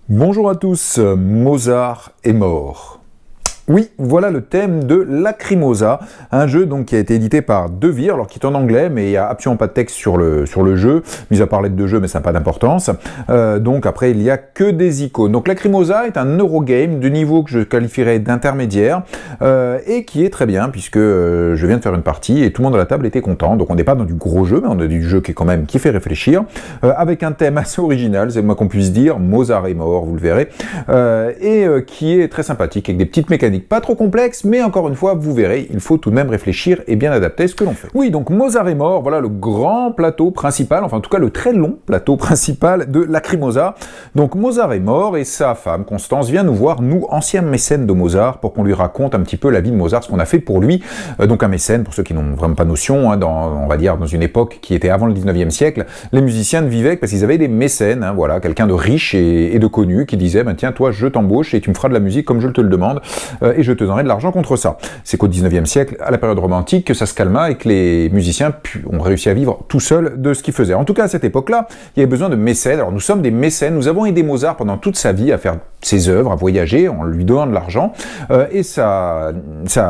Bonjour à tous, Mozart est mort. Oui, voilà le thème de Lacrimosa, un jeu donc qui a été édité par De Vere, alors qui est en anglais, mais il n'y a absolument pas de texte sur le jeu, mis à part l'aide de jeu, mais ça n'a pas d'importance. Donc après, il n'y a que des icônes. Donc Lacrimosa est un Eurogame de niveau que je qualifierais d'intermédiaire, et qui est très bien, puisque je viens de faire une partie, et tout le monde à la table était content. Donc on n'est pas dans du gros jeu, mais on a du jeu qui fait réfléchir, avec un thème assez original, c'est le moins qu'on puisse dire, Mozart est mort, vous le verrez, et qui est très sympathique, avec des petites mécaniques pas trop complexe, mais encore une fois, vous verrez, il faut tout de même réfléchir et bien adapter ce que l'on fait. Oui, donc Mozart est mort, voilà le grand plateau principal, enfin en tout cas le très long plateau principal de Lacrimosa. Donc Mozart est mort et sa femme, Constance, vient nous voir, nous, anciens mécènes de Mozart, pour qu'on lui raconte un petit peu la vie de Mozart, ce qu'on a fait pour lui. Donc un mécène, pour ceux qui n'ont vraiment pas notion, on va dire dans une époque qui était avant le 19e siècle, les musiciens ne vivaient que parce qu'ils avaient des mécènes, voilà, quelqu'un de riche et de connu qui disait, tiens, toi, je t'embauche et tu me feras de la musique comme je te le demande. Et je te donnerai de l'argent contre ça. C'est qu'au 19e siècle, à la période romantique, que ça se calma et que les musiciens ont réussi à vivre tout seuls de ce qu'ils faisaient. En tout cas, à cette époque-là, il y avait besoin de mécènes. Alors nous sommes des mécènes, nous avons aidé Mozart pendant toute sa vie à faire ses œuvres, à voyager, en lui donnant de l'argent. Et sa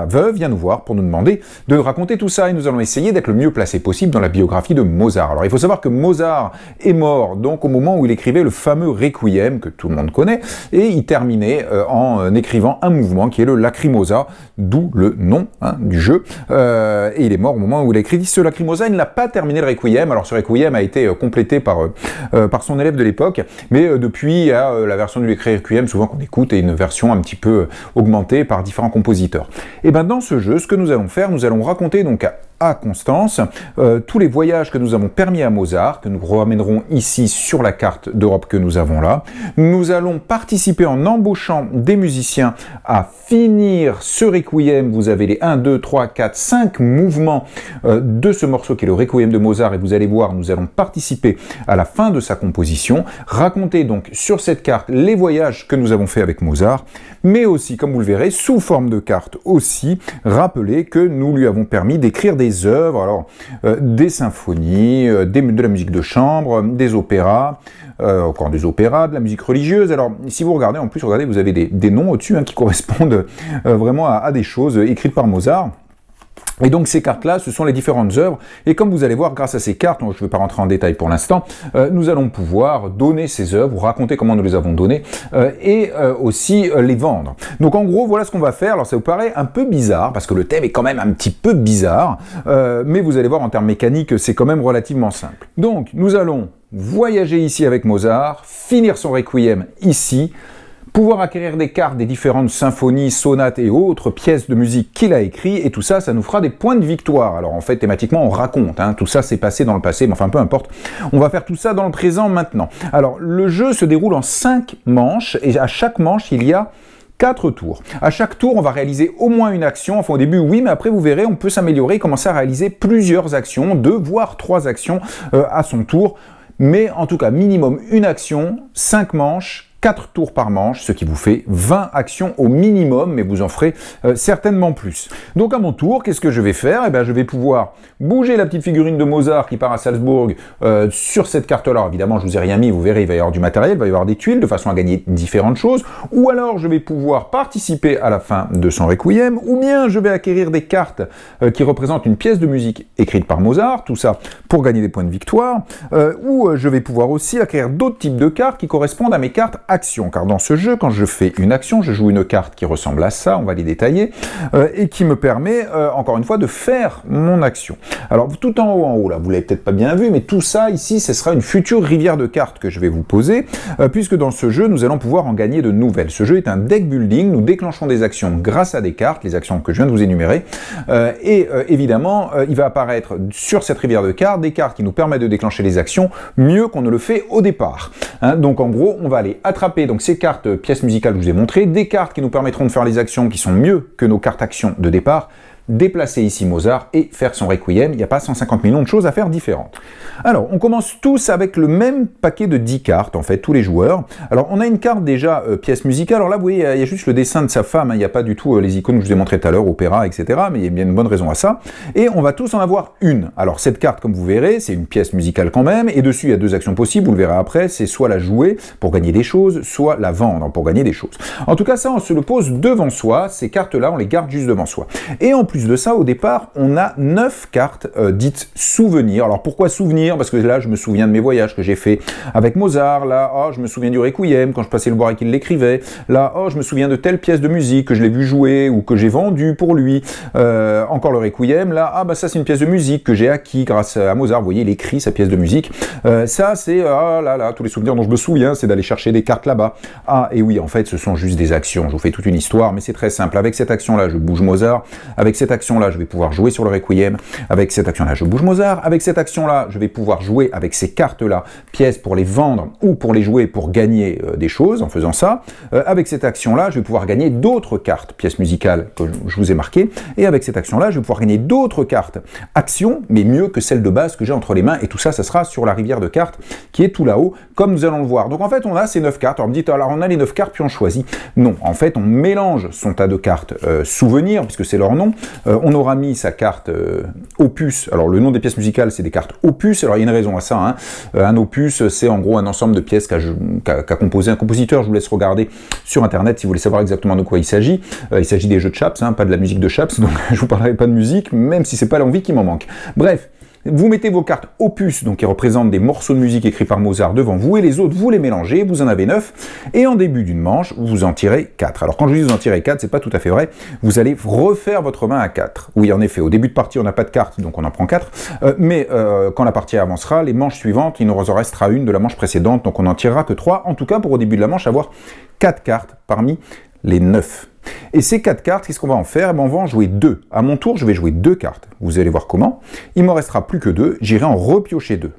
veuve vient nous voir pour nous demander de raconter tout ça. Et nous allons essayer d'être le mieux placé possible dans la biographie de Mozart. Alors il faut savoir que Mozart est mort donc au moment où il écrivait le fameux Requiem, que tout le monde connaît, et il terminait en écrivant un mouvement qui est le Lacrimosa, d'où le nom du jeu. Et il est mort au moment où il a écrit ce Lacrimosa. Il n'a pas terminé le Requiem. Alors ce Requiem a été complété par son élève de l'époque, mais depuis il y a la version du Requiem souvent qu'on écoute et une version un petit peu augmentée par différents compositeurs. Et bien dans ce jeu, ce que nous allons faire, nous allons raconter donc à Constance tous les voyages que nous avons permis à Mozart, que nous ramènerons ici sur la carte d'Europe que nous avons là. Nous allons participer en embauchant des musiciens à finir ce Requiem. Vous avez les 1, 2, 3, 4, 5 mouvements de ce morceau qui est le Requiem de Mozart, et vous allez voir, nous allons participer à la fin de sa composition, raconter donc sur cette carte les voyages que nous avons fait avec Mozart, mais aussi, comme vous le verrez, sous forme de carte aussi, rappeler que nous lui avons permis d'écrire des œuvres, alors des symphonies, de la musique de chambre, des opéras, encore des opéras, de la musique religieuse. Alors, si vous regardez, en plus, regardez, vous avez des noms au-dessus qui correspondent vraiment à des choses écrites par Mozart. Et donc ces cartes-là, ce sont les différentes œuvres, et comme vous allez voir, grâce à ces cartes, je ne vais pas rentrer en détail pour l'instant, nous allons pouvoir donner ces œuvres, vous raconter comment nous les avons données, et aussi les vendre. Donc en gros, voilà ce qu'on va faire. Alors ça vous paraît un peu bizarre, parce que le thème est quand même un petit peu bizarre, mais vous allez voir en termes mécaniques, c'est quand même relativement simple. Donc nous allons voyager ici avec Mozart, finir son Requiem ici, pouvoir acquérir des cartes des différentes symphonies, sonates et autres pièces de musique qu'il a écrit, et tout ça, ça nous fera des points de victoire. Alors en fait, thématiquement, on raconte, tout ça s'est passé dans le passé, mais enfin peu importe, on va faire tout ça dans le présent maintenant. Alors le jeu se déroule en 5 manches, et à chaque manche, il y a 4 tours. À chaque tour, on va réaliser au moins une action. Enfin, au début, oui, mais après, vous verrez, on peut s'améliorer et commencer à réaliser plusieurs actions, 2 voire 3 actions à son tour. Mais en tout cas, minimum une action, 5 manches, 4 tours par manche, ce qui vous fait 20 actions au minimum, mais vous en ferez certainement plus. Donc à mon tour, qu'est-ce que je vais faire? Je vais pouvoir bouger la petite figurine de Mozart qui part à Salzbourg sur cette carte-là. Évidemment, je vous ai rien mis, vous verrez, il va y avoir du matériel, il va y avoir des tuiles, de façon à gagner différentes choses. Ou alors, je vais pouvoir participer à la fin de son Requiem, ou bien je vais acquérir des cartes qui représentent une pièce de musique écrite par Mozart, tout ça pour gagner des points de victoire, ou je vais pouvoir aussi acquérir d'autres types de cartes qui correspondent à mes cartes action, car dans ce jeu, quand je fais une action, je joue une carte qui ressemble à ça, on va les détailler, et qui me permet, encore une fois, de faire mon action. Alors, tout en haut, là, vous l'avez peut-être pas bien vu, mais tout ça, ici, ce sera une future rivière de cartes que je vais vous poser, puisque dans ce jeu, nous allons pouvoir en gagner de nouvelles. Ce jeu est un deck building, nous déclenchons des actions grâce à des cartes, les actions que je viens de vous énumérer, et évidemment, il va apparaître sur cette rivière de cartes, des cartes qui nous permettent de déclencher les actions mieux qu'on ne le fait au départ. Donc, en gros, on va aller attraper donc ces cartes pièces musicales que je vous ai montrées, des cartes qui nous permettront de faire les actions qui sont mieux que nos cartes actions de départ, déplacer ici Mozart et faire son Requiem. Il n'y a pas 150 millions de choses à faire différentes. Alors, on commence tous avec le même paquet de 10 cartes, en fait, tous les joueurs. Alors, on a une carte déjà pièce musicale. Alors là, vous voyez, il y a juste le dessin de sa femme, hein. Il n'y a pas du tout les icônes que je vous ai montré tout à l'heure, opéra, etc. Mais il y a bien une bonne raison à ça. Et on va tous en avoir une. Alors, cette carte, comme vous verrez, c'est une pièce musicale quand même. Et dessus, il y a deux actions possibles, vous le verrez après. C'est soit la jouer pour gagner des choses, soit la vendre pour gagner des choses. En tout cas, ça, on se le pose devant soi. Ces cartes-là, on les garde juste devant soi. Et en plus de ça, au départ, on a 9 cartes dites souvenirs. Alors, pourquoi souvenirs? Parce que là, je me souviens de mes voyages que j'ai fait avec Mozart. Là, oh, je me souviens du Requiem quand je passais le voir et qu'il l'écrivait. Là, oh, je me souviens de telle pièce de musique que je l'ai vu jouer ou que j'ai vendue pour lui. Encore le Requiem. Là, ah bah ça, c'est une pièce de musique que j'ai acquis grâce à Mozart. Vous voyez, il écrit sa pièce de musique. Ça, c'est ah là, tous les souvenirs dont je me souviens, c'est d'aller chercher des cartes là-bas. Ah, et oui, en fait, ce sont juste des actions. Je vous fais toute une histoire, mais c'est très simple. Avec cette action-là, je bouge Mozart. Avec cette action-là, je vais pouvoir jouer sur le Requiem. Avec cette action-là, je bouge Mozart. Avec cette action-là, je vais pouvoir jouer avec ces cartes-là, pièces pour les vendre ou pour les jouer pour gagner des choses en faisant ça. Avec cette action-là, je vais pouvoir gagner d'autres cartes, pièces musicales que je vous ai marquées. Et avec cette action-là, je vais pouvoir gagner d'autres cartes, actions, mais mieux que celles de base que j'ai entre les mains. Et tout ça, ça sera sur la rivière de cartes qui est tout là-haut, comme nous allons le voir. Donc en fait, on a ces 9 cartes. Alors, on me dit, alors on a les 9 cartes, puis on choisit. Non, en fait, on mélange son tas de cartes souvenirs, puisque c'est leur nom. On aura mis sa carte opus. Alors, le nom des pièces musicales, c'est des cartes opus. Alors, il y a une raison à ça. Hein. Un opus, c'est en gros un ensemble de pièces qu'a composé un compositeur. Je vous laisse regarder sur Internet si vous voulez savoir exactement de quoi il s'agit. Il s'agit des jeux de Chaps, hein, pas de la musique de Chaps, donc je vous parlerai pas de musique, même si c'est pas l'envie qui m'en manque. Bref. Vous mettez vos cartes opus, donc qui représentent des morceaux de musique écrits par Mozart devant vous, et les autres, vous les mélangez, vous en avez 9, et en début d'une manche, vous en tirez 4. Alors quand je dis vous en tirez 4, c'est pas tout à fait vrai, vous allez refaire votre main à 4. Oui, en effet, au début de partie, on n'a pas de cartes, donc on en prend 4, mais quand la partie avancera, les manches suivantes, il nous en restera une de la manche précédente, donc on n'en tirera que 3, en tout cas pour au début de la manche avoir 4 cartes parmi les 9. Et ces 4 cartes, qu'est-ce qu'on va en faire? On va en jouer 2. À mon tour, je vais jouer 2 cartes. Vous allez voir comment. Il ne m'en restera plus que 2. J'irai en repiocher 2.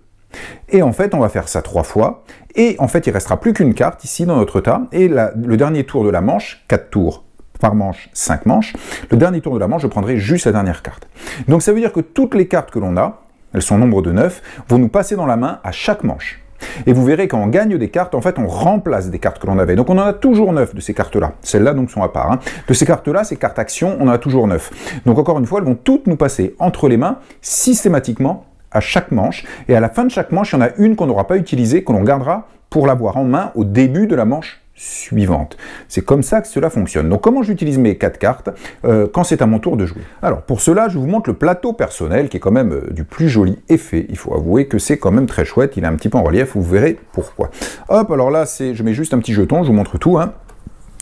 Et en fait, on va faire ça 3 fois. Et en fait, il ne restera plus qu'une carte ici dans notre tas. Et le dernier tour de la manche, 4 tours par manche, 5 manches. Le dernier tour de la manche, je prendrai juste la dernière carte. Donc ça veut dire que toutes les cartes que l'on a, elles sont au nombre de 9, vont nous passer dans la main à chaque manche. Et vous verrez quand on gagne des cartes, en fait, on remplace des cartes que l'on avait. Donc on en a toujours 9 de ces cartes-là. Celles-là, donc, sont à part. Hein. De ces cartes-là, ces cartes actions, on en a toujours 9. Donc encore une fois, elles vont toutes nous passer entre les mains, systématiquement, à chaque manche. Et à la fin de chaque manche, il y en a une qu'on n'aura pas utilisée, que l'on gardera pour l'avoir en main au début de la manche suivante. C'est comme ça que cela fonctionne. Donc comment j'utilise mes 4 cartes quand c'est à mon tour de jouer? Alors pour cela, je vous montre le plateau personnel qui est quand même du plus joli effet. Il faut avouer que c'est quand même très chouette. Il est un petit peu en relief, vous verrez pourquoi. Hop, alors là, je mets juste un petit jeton, je vous montre tout. Hein.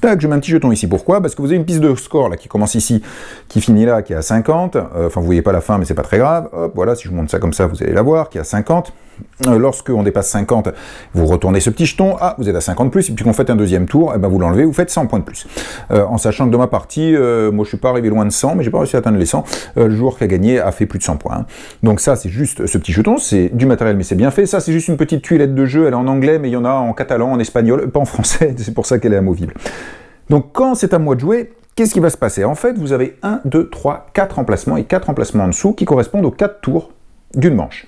Tac, je mets un petit jeton ici. Pourquoi? Parce que vous avez une piste de score là qui commence ici, qui finit là, qui est à 50. Enfin, vous voyez pas la fin, mais c'est pas très grave. Hop, voilà, si je vous montre ça comme ça, vous allez la voir, qui est à 50. Lorsqu'on dépasse 50, vous retournez ce petit jeton. Ah, vous êtes à 50 plus. Et puis qu'on fait un deuxième tour, et ben vous l'enlevez, vous faites 100 points de plus. En sachant que dans ma partie, moi je suis pas arrivé loin de 100, mais j'ai pas réussi à atteindre les 100. Le joueur qui a gagné a fait plus de 100 points. Hein. Donc ça, c'est juste ce petit jeton. C'est du matériel, mais c'est bien fait. Ça, c'est juste une petite tuilette de jeu. Elle est en anglais, mais il y en a en catalan, en espagnol, pas en français. C'est pour ça qu'elle est amovible. Donc quand c'est à moi de jouer, qu'est-ce qui va se passer? En fait, vous avez 1, 2, 3, 4 emplacements et 4 emplacements en dessous qui correspondent aux 4 tours d'une manche.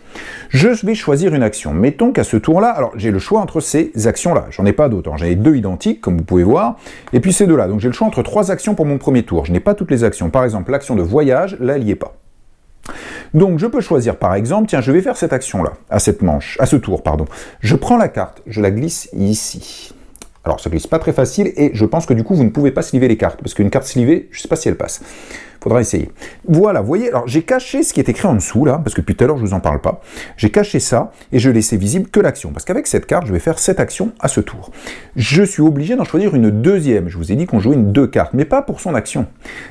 Je vais choisir une action. Mettons qu'à ce tour-là, alors j'ai le choix entre ces actions-là. J'en ai pas d'autres. J'en ai 2 identiques, comme vous pouvez voir, et puis ces 2-là. Donc j'ai le choix entre 3 actions pour mon premier tour. Je n'ai pas toutes les actions. Par exemple, l'action de voyage, là, elle n'y est pas. Donc je peux choisir par exemple, tiens, je vais faire cette action-là, à cette manche, à ce tour, pardon. Je prends la carte, je la glisse ici. Alors ça glisse pas très facile et je pense que du coup vous ne pouvez pas sliver les cartes parce qu'une carte slivée, je sais pas si elle passe. Faudra essayer. Voilà, vous voyez, alors j'ai caché ce qui est écrit en dessous là, parce que depuis tout à l'heure je vous en parle pas. J'ai caché ça et je laissais visible que l'action, parce qu'avec cette carte, je vais faire cette action à ce tour. Je suis obligé d'en choisir une deuxième. Je vous ai dit qu'on jouait une 2 cartes, mais pas pour son action.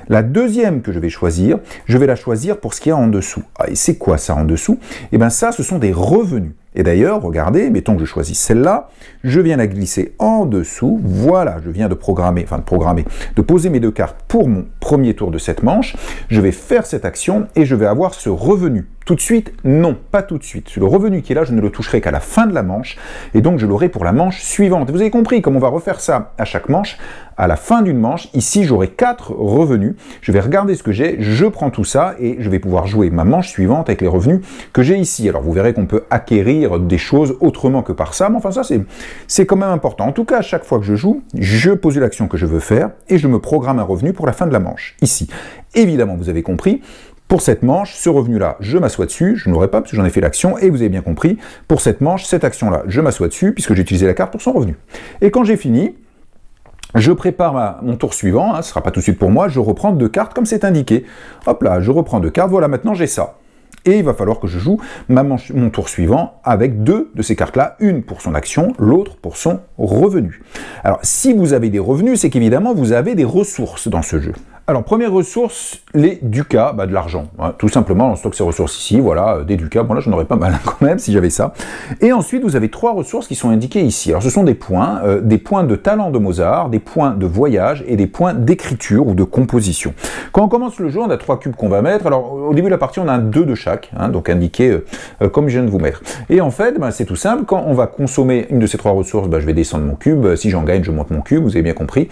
La deuxième que je vais choisir, je vais la choisir pour ce qu'il y a en dessous. Ah, et c'est quoi ça en dessous? Eh bien ça, ce sont des revenus. Et d'ailleurs, regardez, mettons que je choisis celle-là, je viens la glisser en dessous, voilà, je viens de poser mes 2 cartes pour mon premier tour de cette manche, je vais faire cette action et je vais avoir ce revenu Tout de suite, non, pas tout de suite. Le revenu qui est là, je ne le toucherai qu'à la fin de la manche, et donc je l'aurai pour la manche suivante. Vous avez compris, comme on va refaire ça à chaque manche, à la fin d'une manche, ici j'aurai 4 revenus, je vais regarder ce que j'ai, je prends tout ça, et je vais pouvoir jouer ma manche suivante avec les revenus que j'ai ici. Alors vous verrez qu'on peut acquérir des choses autrement que par ça, mais enfin ça c'est quand même important. En tout cas, à chaque fois que je joue, je pose l'action que je veux faire, et je me programme un revenu pour la fin de la manche, ici. Évidemment, vous avez compris, pour cette manche, ce revenu-là, je m'assois dessus, je ne l'aurai pas parce que j'en ai fait l'action, et vous avez bien compris, pour cette manche, cette action-là, je m'assois dessus, puisque j'ai utilisé la carte pour son revenu. Et quand j'ai fini, je prépare mon tour suivant, ce ne sera pas tout de suite pour moi, je reprends 2 cartes comme c'est indiqué. Hop là, je reprends 2 cartes, voilà, maintenant j'ai ça. Et il va falloir que je joue mon tour suivant avec 2 de ces cartes-là, une pour son action, l'autre pour son revenu. Alors, si vous avez des revenus, c'est qu'évidemment, vous avez des ressources dans ce jeu. Alors, première ressource, les ducats, de l'argent. Hein, tout simplement, on stocke ces ressources ici, voilà, des ducats. Bon là, j'en aurais pas mal quand même si j'avais ça. Et ensuite, vous avez 3 ressources qui sont indiquées ici. Alors, ce sont des points de talent de Mozart, des points de voyage et des points d'écriture ou de composition. Quand on commence le jeu, on a 3 cubes qu'on va mettre. Alors, au début de la partie, on a 2 de chaque, hein, donc indiqué comme je viens de vous mettre. Et en fait, c'est tout simple. Quand on va consommer une de ces 3 ressources, je vais descendre mon cube. Si j'en gagne, je monte mon cube, vous avez bien compris.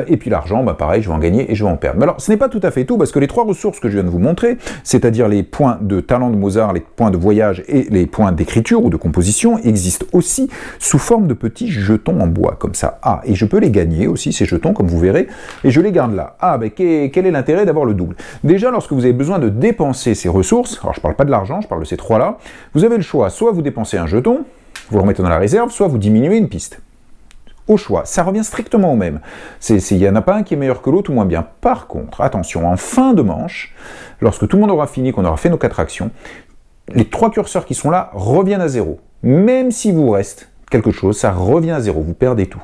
Et puis l'argent, pareil, je vais en gagner et je vais en perdre. Mais alors, ce n'est pas tout à fait tout, parce que les 3 ressources que je viens de vous montrer, c'est-à-dire les points de talent de Mozart, les points de voyage et les points d'écriture ou de composition, existent aussi sous forme de petits jetons en bois, comme ça. Ah, et je peux les gagner aussi, ces jetons, comme vous verrez, et je les garde là. Ah, quel est l'intérêt d'avoir le double? Déjà, lorsque vous avez besoin de dépenser ces ressources, alors je ne parle pas de l'argent, je parle de ces 3-là, vous avez le choix, soit vous dépensez un jeton, vous le remettez dans la réserve, soit vous diminuez une piste. Au choix, ça revient strictement au même. Il n'y en a pas un qui est meilleur que l'autre ou moins bien. Par contre, attention, en fin de manche, lorsque tout le monde aura fini, qu'on aura fait nos 4 actions, les 3 curseurs qui sont là reviennent à 0. Même s'il vous reste quelque chose, ça revient à 0, vous perdez tout.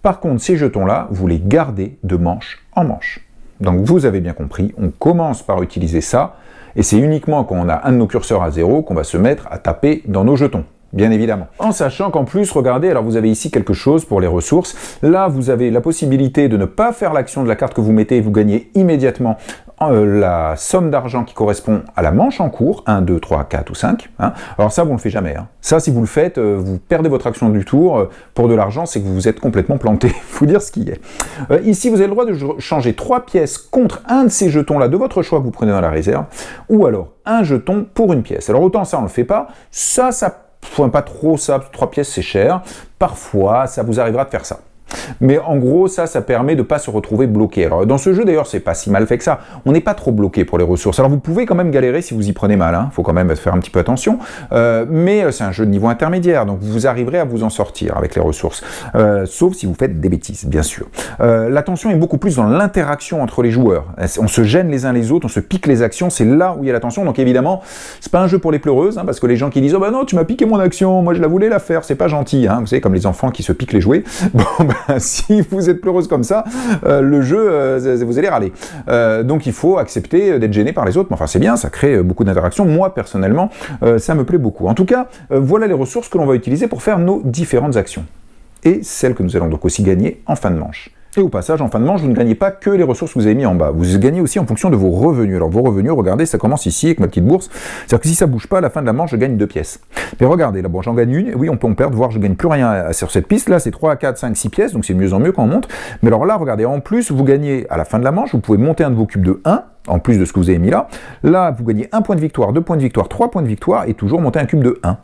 Par contre, ces jetons-là, vous les gardez de manche en manche. Donc vous avez bien compris, on commence par utiliser ça, et c'est uniquement quand on a un de nos curseurs à 0 qu'on va se mettre à taper dans nos jetons. Bien évidemment. En sachant qu'en plus, regardez, alors vous avez ici quelque chose pour les ressources. Là, vous avez la possibilité de ne pas faire l'action de la carte que vous mettez et vous gagnez immédiatement la somme d'argent qui correspond à la manche en cours, 1, 2, 3, 4 ou 5. Hein. Alors ça, vous ne le faites jamais. Hein. Ça, si vous le faites, vous perdez votre action du tour. Pour de l'argent, c'est que vous vous êtes complètement planté. Il faut dire ce qui est. Ici, vous avez le droit de changer 3 pièces contre un de ces jetons-là de votre choix que vous prenez dans la réserve, ou alors un jeton pour une pièce. Alors autant ça, on ne le fait pas. Ça pas trop ça, 3 pièces c'est cher. Parfois, ça vous arrivera de faire ça. Mais en gros, ça permet de ne pas se retrouver bloqué. Alors dans ce jeu d'ailleurs, c'est pas si mal fait que ça. On n'est pas trop bloqué pour les ressources. Alors vous pouvez quand même galérer si vous y prenez mal. Hein. Faut quand même faire un petit peu attention. Mais c'est un jeu de niveau intermédiaire, donc vous arriverez à vous en sortir avec les ressources. Sauf si vous faites des bêtises, bien sûr. L'attention est beaucoup plus dans l'interaction entre les joueurs. On se gêne les uns les autres, on se pique les actions. C'est là où il y a l'attention. Donc évidemment, c'est pas un jeu pour les pleureuses, hein, parce que les gens qui disent oh bah non, tu m'as piqué mon action, moi je la voulais la faire, c'est pas gentil. Hein. Vous savez comme les enfants qui se piquent les jouets. Bon, si vous êtes pleureuse comme ça, le jeu, vous allez râler. Donc il faut accepter d'être gêné par les autres. Mais enfin c'est bien, ça crée beaucoup d'interactions. Moi personnellement, ça me plaît beaucoup. En tout cas, voilà les ressources que l'on va utiliser pour faire nos différentes actions. Et celles que nous allons donc aussi gagner en fin de manche. Et au passage, en fin de manche, vous ne gagnez pas que les ressources que vous avez mis en bas. Vous gagnez aussi en fonction de vos revenus. Alors vos revenus, regardez, ça commence ici avec ma petite bourse. C'est-à-dire que si ça bouge pas, à la fin de la manche, je gagne 2 pièces. Mais regardez, là, bon, j'en gagne une. Oui, on peut en perdre, voire je gagne plus rien sur cette piste. Là, c'est 3, 4, 5, 6 pièces, donc c'est de mieux en mieux quand on monte. Mais alors là, regardez, en plus, vous gagnez à la fin de la manche, vous pouvez monter un de vos cubes de 1, en plus de ce que vous avez mis là. Là, vous gagnez 1 point de victoire, 2 points de victoire, 3 points de victoire, et toujours monter un cube de 1.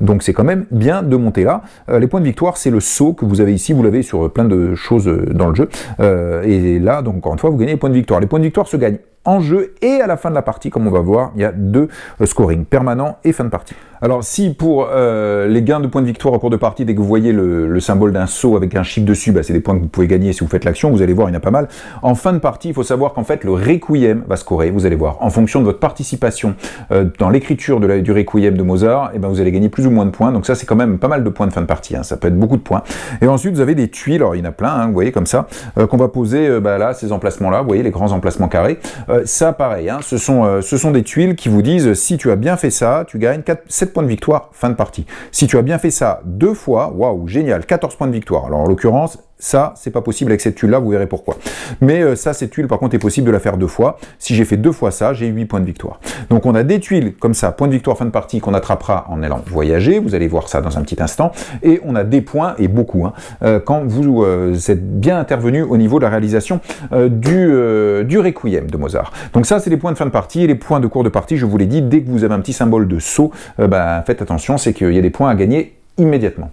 Donc c'est quand même bien de monter là. Les points de victoire, c'est le saut que vous avez ici, vous l'avez sur plein de choses dans le jeu. Et là, donc encore une fois, vous gagnez les points de victoire. Les points de victoire se gagnent en jeu et à la fin de la partie, comme on va voir, il y a 2 scoring, permanent et fin de partie. Alors si pour les gains de points de victoire au cours de partie, dès que vous voyez le symbole d'un saut avec un chiffre dessus, c'est des points que vous pouvez gagner si vous faites l'action, vous allez voir, il y en a pas mal. En fin de partie, il faut savoir qu'en fait, le Requiem va scorer, vous allez voir, en fonction de votre participation dans l'écriture du Requiem de Mozart, et vous allez gagner plus ou moins de points, donc ça c'est quand même pas mal de points de fin de partie, hein. Ça peut être beaucoup de points. Et ensuite, vous avez des tuiles, alors il y en a plein, hein, vous voyez, comme ça, qu'on va poser là, ces emplacements-là, vous voyez, les grands emplacements carrés. Ça, pareil, hein, ce sont des tuiles qui vous disent, si tu as bien fait ça, tu gagnes 7 points de victoire, fin de partie. Si tu as bien fait ça 2 fois, waouh, génial, 14 points de victoire. Alors en l'occurrence, Ça, c'est pas possible avec cette tuile-là, vous verrez pourquoi. Mais ça, cette tuile, par contre, est possible de la faire 2 fois. Si j'ai fait 2 fois ça, j'ai 8 points de victoire. Donc on a des tuiles comme ça, point de victoire fin de partie, qu'on attrapera en allant voyager. Vous allez voir ça dans un petit instant. Et on a des points, et beaucoup, quand vous êtes bien intervenu au niveau de la réalisation du Requiem de Mozart. Donc ça, c'est les points de fin de partie. Et les points de cours de partie, je vous l'ai dit, dès que vous avez un petit symbole de saut, faites attention, c'est qu'il y a des points à gagner immédiatement.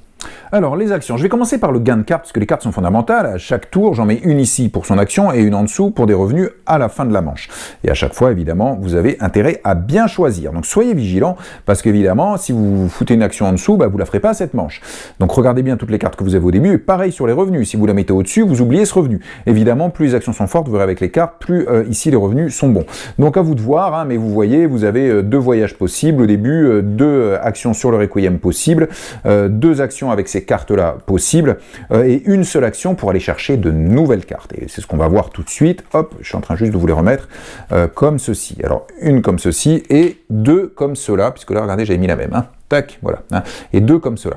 Alors, les actions. Je vais commencer par le gain de cartes, parce que les cartes sont fondamentales. À chaque tour, j'en mets une ici pour son action et une en dessous pour des revenus à la fin de la manche. Et à chaque fois, évidemment, vous avez intérêt à bien choisir. Donc, soyez vigilants, parce qu'évidemment, si vous foutez une action en dessous, vous ne la ferez pas à cette manche. Donc, regardez bien toutes les cartes que vous avez au début. Et pareil sur les revenus. Si vous la mettez au-dessus, vous oubliez ce revenu. Évidemment, plus les actions sont fortes, vous verrez avec les cartes, plus ici les revenus sont bons. Donc, à vous de voir, mais vous voyez, vous avez 2 voyages possibles au début, 2 actions sur le Requiem possibles, 2 actions avec ces cartes-là possible, et une seule action pour aller chercher de nouvelles cartes. Et c'est ce qu'on va voir tout de suite. Hop, je suis en train juste de vous les remettre comme ceci. Alors, une comme ceci et 2 comme cela, puisque là, regardez, j'avais mis la même. Tac, voilà. Et 2 comme cela.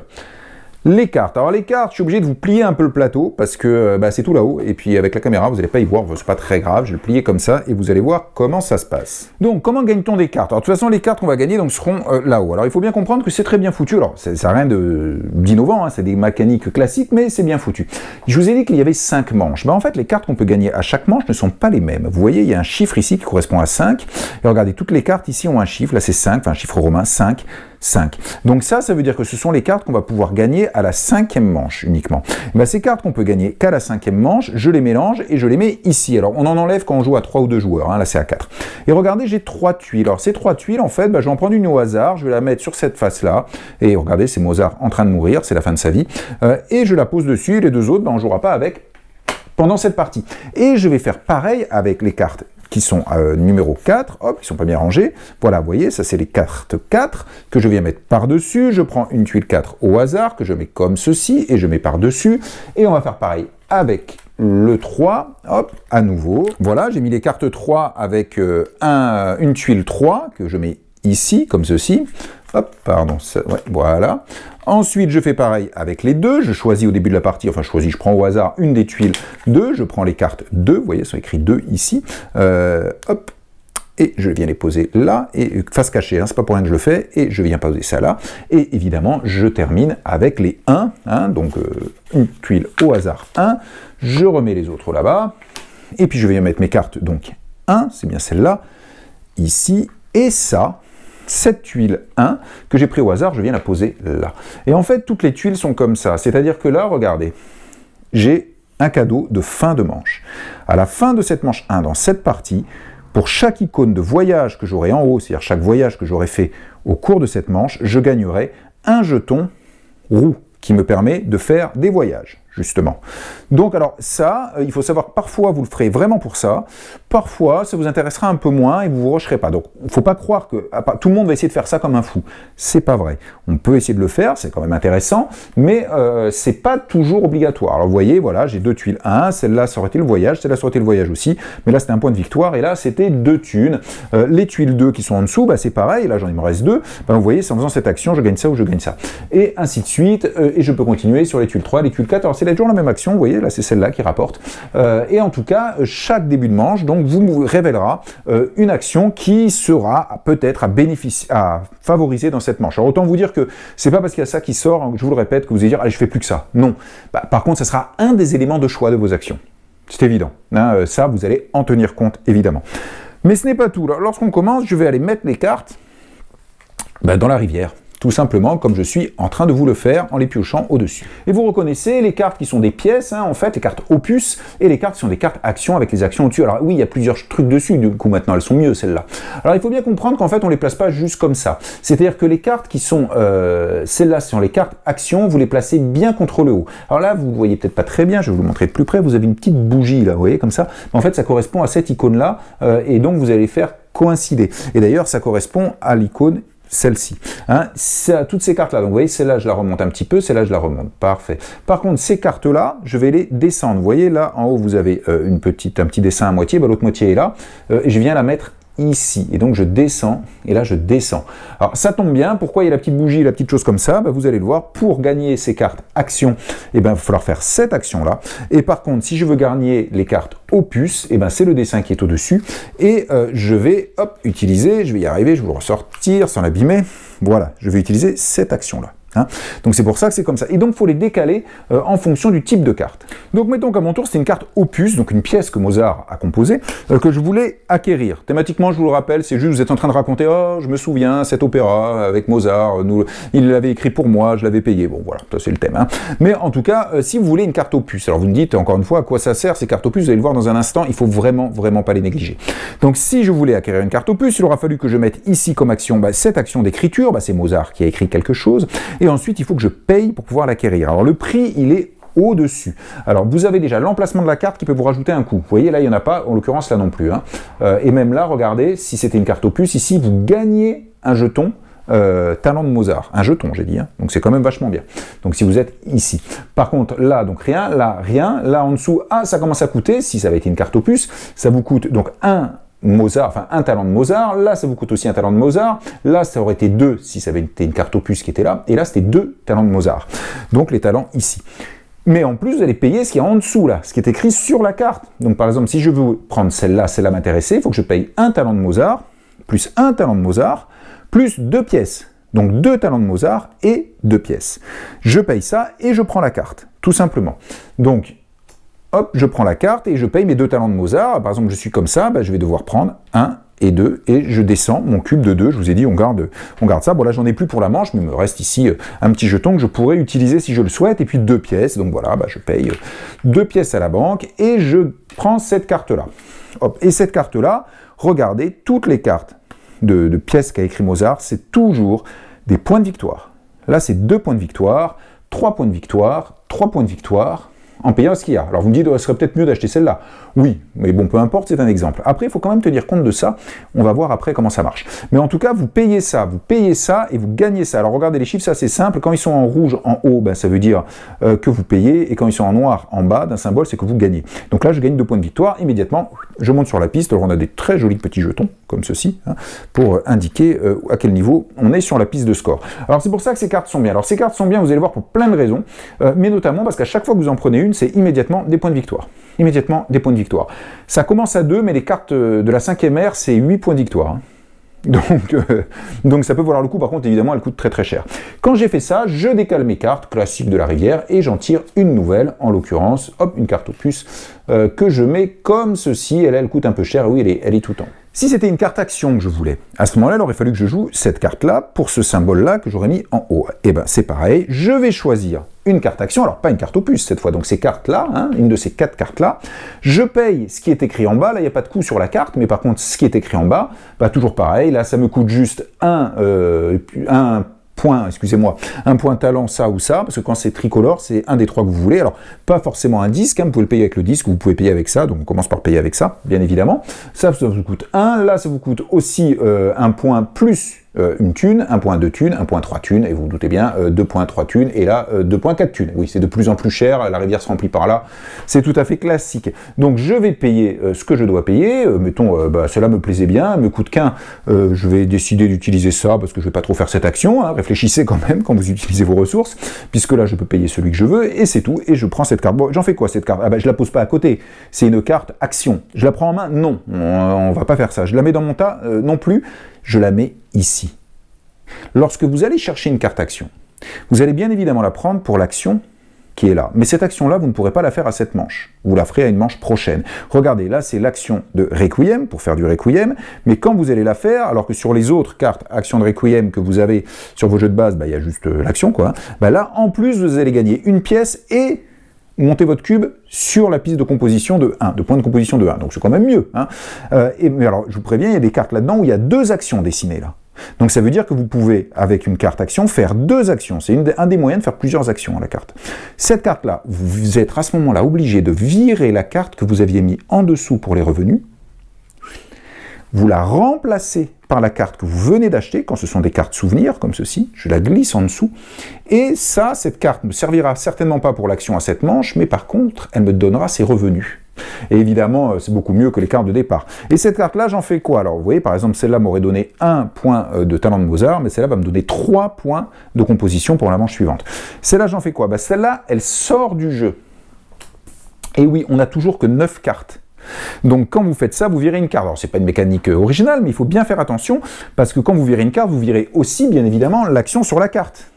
Les cartes. Alors les cartes, je suis obligé de vous plier un peu le plateau parce que c'est tout là-haut et puis avec la caméra, vous n'allez pas y voir, c'est pas très grave, je vais le plier comme ça et vous allez voir comment ça se passe. Donc, comment gagne-t-on des cartes? Alors de toute façon, les cartes qu'on va gagner donc seront là-haut. Alors il faut bien comprendre que c'est très bien foutu. Alors ça n'a rien d'innovant, c'est des mécaniques classiques, mais c'est bien foutu. Je vous ai dit qu'il y avait 5 manches. En fait, les cartes qu'on peut gagner à chaque manche ne sont pas les mêmes. Vous voyez, il y a un chiffre ici qui correspond à 5. Et regardez, toutes les cartes ici ont un chiffre. Là, c'est 5, enfin un chiffre romain, 5. 5. Donc ça veut dire que ce sont les cartes qu'on va pouvoir gagner à la 5e manche uniquement. Ces cartes qu'on peut gagner qu'à la 5e manche, je les mélange et je les mets ici. Alors on en enlève quand on joue à 3 ou 2 joueurs, là c'est à 4. Et regardez, j'ai 3 tuiles. Alors ces 3 tuiles, en fait, je vais en prendre une au hasard, je vais la mettre sur cette face-là. Et regardez, c'est Mozart en train de mourir, c'est la fin de sa vie. Et je la pose dessus, et les 2 autres, on ne jouera pas avec pendant cette partie. Et je vais faire pareil avec les cartes qui sont numéro 4, hop, qui sont pas bien rangés. Voilà, vous voyez, ça c'est les cartes 4 que je viens mettre par-dessus. Je prends une tuile 4 au hasard, que je mets comme ceci, et je mets par-dessus. Et on va faire pareil avec le 3, hop, à nouveau. Voilà, j'ai mis les cartes 3 avec une tuile 3, que je mets ici, comme ceci. Hop, pardon, ouais, voilà. Ensuite, je fais pareil avec les 2. Je choisis au début de la partie, je prends au hasard une des tuiles 2. Je prends les cartes 2, vous voyez, elles sont écrites 2 ici. Hop, et je viens les poser là, et face cachée, c'est pas pour rien que je le fais, et je viens poser ça là. Et évidemment, je termine avec les 1, donc une tuile au hasard 1. Je remets les autres là-bas, et puis je viens mettre mes cartes, donc 1, c'est bien celle-là, ici, et ça. Cette tuile 1 que j'ai pris au hasard, je viens la poser là. Et en fait, toutes les tuiles sont comme ça. C'est-à-dire que là, regardez, j'ai un cadeau de fin de manche. À la fin de cette manche 1, dans cette partie, pour chaque icône de voyage que j'aurai en haut, c'est-à-dire chaque voyage que j'aurai fait au cours de cette manche, je gagnerai un jeton roue qui me permet de faire des voyages, justement. Donc alors ça, il faut savoir que parfois vous le ferez vraiment pour ça, parfois ça vous intéressera un peu moins et vous vous rusherez pas. Donc il ne faut pas croire que tout le monde va essayer de faire ça comme un fou. C'est pas vrai. On peut essayer de le faire, c'est quand même intéressant, mais c'est pas toujours obligatoire. Alors vous voyez, voilà, j'ai 2 tuiles 1, celle-là ça aurait été le voyage, celle-là ça aurait été le voyage aussi, mais là c'était un point de victoire et là c'était 2 thunes. Les tuiles 2 qui sont en dessous, c'est pareil, là il me reste 2, vous voyez, c'est en faisant cette action, je gagne ça ou je gagne ça. Et ainsi de suite, et je peux continuer sur les tuiles 3, les tuiles 4, alors c'est toujours la même action, vous voyez, là c'est celle-là qui rapporte. Et en tout cas, chaque début de manche, donc vous révélera une action qui sera peut-être à favoriser dans cette manche. Alors autant vous dire que c'est pas parce qu'il y a ça qui sort, je vous le répète, que vous allez dire, allez, je fais plus que ça. Non. Par contre, ça sera un des éléments de choix de vos actions. C'est évident. Ça, vous allez en tenir compte, évidemment. Mais ce n'est pas tout. Lorsqu'on commence, je vais aller mettre les cartes dans la rivière. Tout simplement comme je suis en train de vous le faire en les piochant au-dessus. Et vous reconnaissez les cartes qui sont des pièces, en fait, les cartes opus, et les cartes qui sont des cartes actions avec les actions au-dessus. Alors oui, il y a plusieurs trucs dessus, du coup maintenant elles sont mieux celles-là. Alors il faut bien comprendre qu'en fait on les place pas juste comme ça. C'est-à-dire que les cartes qui sont, celles-là sont les cartes actions, vous les placez bien contre le haut. Alors là, vous ne voyez peut-être pas très bien, je vais vous le montrer de plus près, vous avez une petite bougie là, vous voyez, comme ça. En fait, ça correspond à cette icône-là, et donc vous allez faire coïncider. Et d'ailleurs, ça correspond à l'icône celle-ci. Toutes ces cartes-là, donc vous voyez, celle-là, je la remonte un petit peu, celle-là, je la remonte. Parfait. Par contre, ces cartes-là, je vais les descendre. Vous voyez, là, en haut, vous avez un petit dessin à moitié, l'autre moitié est là, et je viens la mettre ici. Et donc je descends, et là je descends. Alors ça tombe bien, pourquoi il y a la petite bougie, la petite chose comme ça? Vous allez le voir, pour gagner ces cartes actions, il va falloir faire cette action-là. Et par contre, si je veux gagner les cartes opus, c'est le dessin qui est au-dessus. Et je vais utiliser, je vais y arriver, je vais le ressortir sans l'abîmer. Voilà, je vais utiliser cette action-là. Donc c'est pour ça que c'est comme ça. Et donc il faut les décaler en fonction du type de carte. Donc mettons qu'à mon tour, c'est une carte opus, donc une pièce que Mozart a composée, que je voulais acquérir. Thématiquement, je vous le rappelle, c'est juste, vous êtes en train de raconter, oh, je me souviens, cet opéra avec Mozart, il l'avait écrit pour moi, je l'avais payé. Bon voilà, ça c'est le thème. Mais en tout cas, si vous voulez une carte opus, alors vous me dites encore une fois à quoi ça sert ces cartes opus, vous allez le voir dans un instant, il faut vraiment pas les négliger. Donc si je voulais acquérir une carte opus, il aura fallu que je mette ici comme action cette action d'écriture, c'est Mozart qui a écrit quelque chose, et ensuite il faut que je paye pour pouvoir l'acquérir. Alors le prix, il est au-dessus. Alors vous avez déjà l'emplacement de la carte qui peut vous rajouter un coût. Vous voyez là, il n'y en a pas, en l'occurrence là non plus. Et même là, regardez, si c'était une carte opus, ici vous gagnez un jeton talent de Mozart. Un jeton, j'ai dit. Donc c'est quand même vachement bien. Donc si vous êtes ici. Par contre, là, donc rien, là, rien. Là en dessous, ça commence à coûter. Si ça avait été une carte opus, ça vous coûte donc un talent de Mozart, là ça vous coûte aussi un talent de Mozart, là ça aurait été 2 si ça avait été une carte opus qui était là, et là c'était 2 talents de Mozart. Donc les talents ici. Mais en plus vous allez payer ce qu'il y a en dessous là, ce qui est écrit sur la carte. Donc par exemple si je veux prendre celle-là m'intéresser, il faut que je paye un talent de Mozart, plus un talent de Mozart, plus 2 pièces. Donc 2 talents de Mozart et 2 pièces. Je paye ça et je prends la carte, tout simplement. Donc hop, je prends la carte et je paye mes 2 talents de Mozart. Par exemple, je suis comme ça, je vais devoir prendre 1 et 2, et je descends mon cube de 2, je vous ai dit, on garde ça. Bon là, j'en ai plus pour la manche, mais il me reste ici un petit jeton que je pourrais utiliser si je le souhaite, et puis 2 pièces, donc voilà, je paye 2 pièces à la banque, et je prends cette carte-là. Hop, et cette carte-là, regardez, toutes les cartes de pièces qu'a écrit Mozart, c'est toujours des points de victoire. Là, c'est 2 points de victoire, 3 points de victoire, 3 points de victoire, en payant ce qu'il y a. Alors vous me dites, ce serait peut-être mieux d'acheter celle-là. Oui, mais bon, peu importe, c'est un exemple. Après, il faut quand même tenir compte de ça. On va voir après comment ça marche. Mais en tout cas, vous payez ça et vous gagnez ça. Alors regardez les chiffres, c'est assez simple. Quand ils sont en rouge en haut, ça veut dire que vous payez. Et quand ils sont en noir en bas d'un symbole, c'est que vous gagnez. Donc là, je gagne 2 points de victoire. Immédiatement, je monte sur la piste. Alors on a des très jolis petits jetons, comme ceci, pour indiquer à quel niveau on est sur la piste de score. Alors c'est pour ça que ces cartes sont bien. Alors ces cartes sont bien, vous allez voir, pour plein de raisons. Mais notamment parce qu'à chaque fois que vous en prenez une, c'est immédiatement des points de victoire. Immédiatement des points de victoire. Ça commence à 2, mais les cartes de la 5e ère, c'est 8 points de victoire. Donc ça peut valoir le coup, par contre, évidemment, elle coûte très cher. Quand j'ai fait ça, je décale mes cartes classiques de la rivière et j'en tire une nouvelle, en l'occurrence, hop, une carte opus, que je mets comme ceci. Elle coûte un peu cher, oui, elle est tout en haut. Si c'était une carte action que je voulais, à ce moment-là, il aurait fallu que je joue cette carte-là pour ce symbole-là que j'aurais mis en haut. Et c'est pareil, je vais choisir une carte action, alors pas une carte opus cette fois, donc ces cartes-là, une de ces 4 cartes-là, je paye ce qui est écrit en bas, là il n'y a pas de coût sur la carte, mais par contre ce qui est écrit en bas, toujours pareil, là ça me coûte juste un point talent, ça ou ça, parce que quand c'est tricolore, c'est un des 3 que vous voulez. Alors, pas forcément un disque, vous pouvez le payer avec le disque, vous pouvez payer avec ça, donc on commence par payer avec ça, bien évidemment. Ça vous coûte 1, là ça vous coûte aussi un point plus une thune, 1 point 2 thunes, 1 point 3 thunes, et vous vous doutez bien, 2 points 3 thunes, et là 2 points 4 thunes. Oui, c'est de plus en plus cher, la rivière se remplit par là, c'est tout à fait classique. Donc je vais payer ce que je dois payer, mettons, cela me plaisait bien, me coûte qu'un, je vais décider d'utiliser ça, parce que je vais pas trop faire cette action, réfléchissez quand même quand vous utilisez vos ressources, puisque là je peux payer celui que je veux, et c'est tout, et je prends cette carte. Bon, j'en fais quoi cette carte? Je la pose pas à côté, c'est une carte action. Je la prends en main? Non, on va pas faire ça. Je la mets dans mon tas? Non plus. Je la mets ici. Lorsque vous allez chercher une carte action, vous allez bien évidemment la prendre pour l'action qui est là. Mais cette action-là, vous ne pourrez pas la faire à cette manche. Vous la ferez à une manche prochaine. Regardez, là, c'est l'action de Requiem, pour faire du Requiem, mais quand vous allez la faire, alors que sur les autres cartes action de Requiem que vous avez sur vos jeux de base, il y a juste l'action, quoi. Là, en plus, vous allez gagner une pièce et montez votre cube sur la piste de composition de 1, de point de composition de 1. Donc c'est quand même mieux. Mais alors, je vous préviens, il y a des cartes là-dedans où il y a 2 actions dessinées là. Donc ça veut dire que vous pouvez, avec une carte action, faire 2 actions. C'est un des moyens de faire plusieurs actions à la carte. Cette carte-là, vous êtes à ce moment-là obligé de virer la carte que vous aviez mis en dessous pour les revenus. Vous la remplacez par la carte que vous venez d'acheter, quand ce sont des cartes souvenirs, comme ceci, je la glisse en dessous, et ça, cette carte ne servira certainement pas pour l'action à cette manche, mais par contre, elle me donnera ses revenus. Et évidemment, c'est beaucoup mieux que les cartes de départ. Et cette carte-là, j'en fais quoi? Alors, vous voyez, par exemple, celle-là m'aurait donné 1 point de talent de Mozart, mais celle-là va me donner 3 points de composition pour la manche suivante. Celle-là, j'en fais quoi? Bah, celle-là, elle sort du jeu. Et oui, on n'a toujours que 9 cartes. Donc quand vous faites ça, vous virez une carte. Alors c'est pas une mécanique originale, mais il faut bien faire attention, parce que quand vous virez une carte, vous virez aussi, bien évidemment, l'action sur la carte.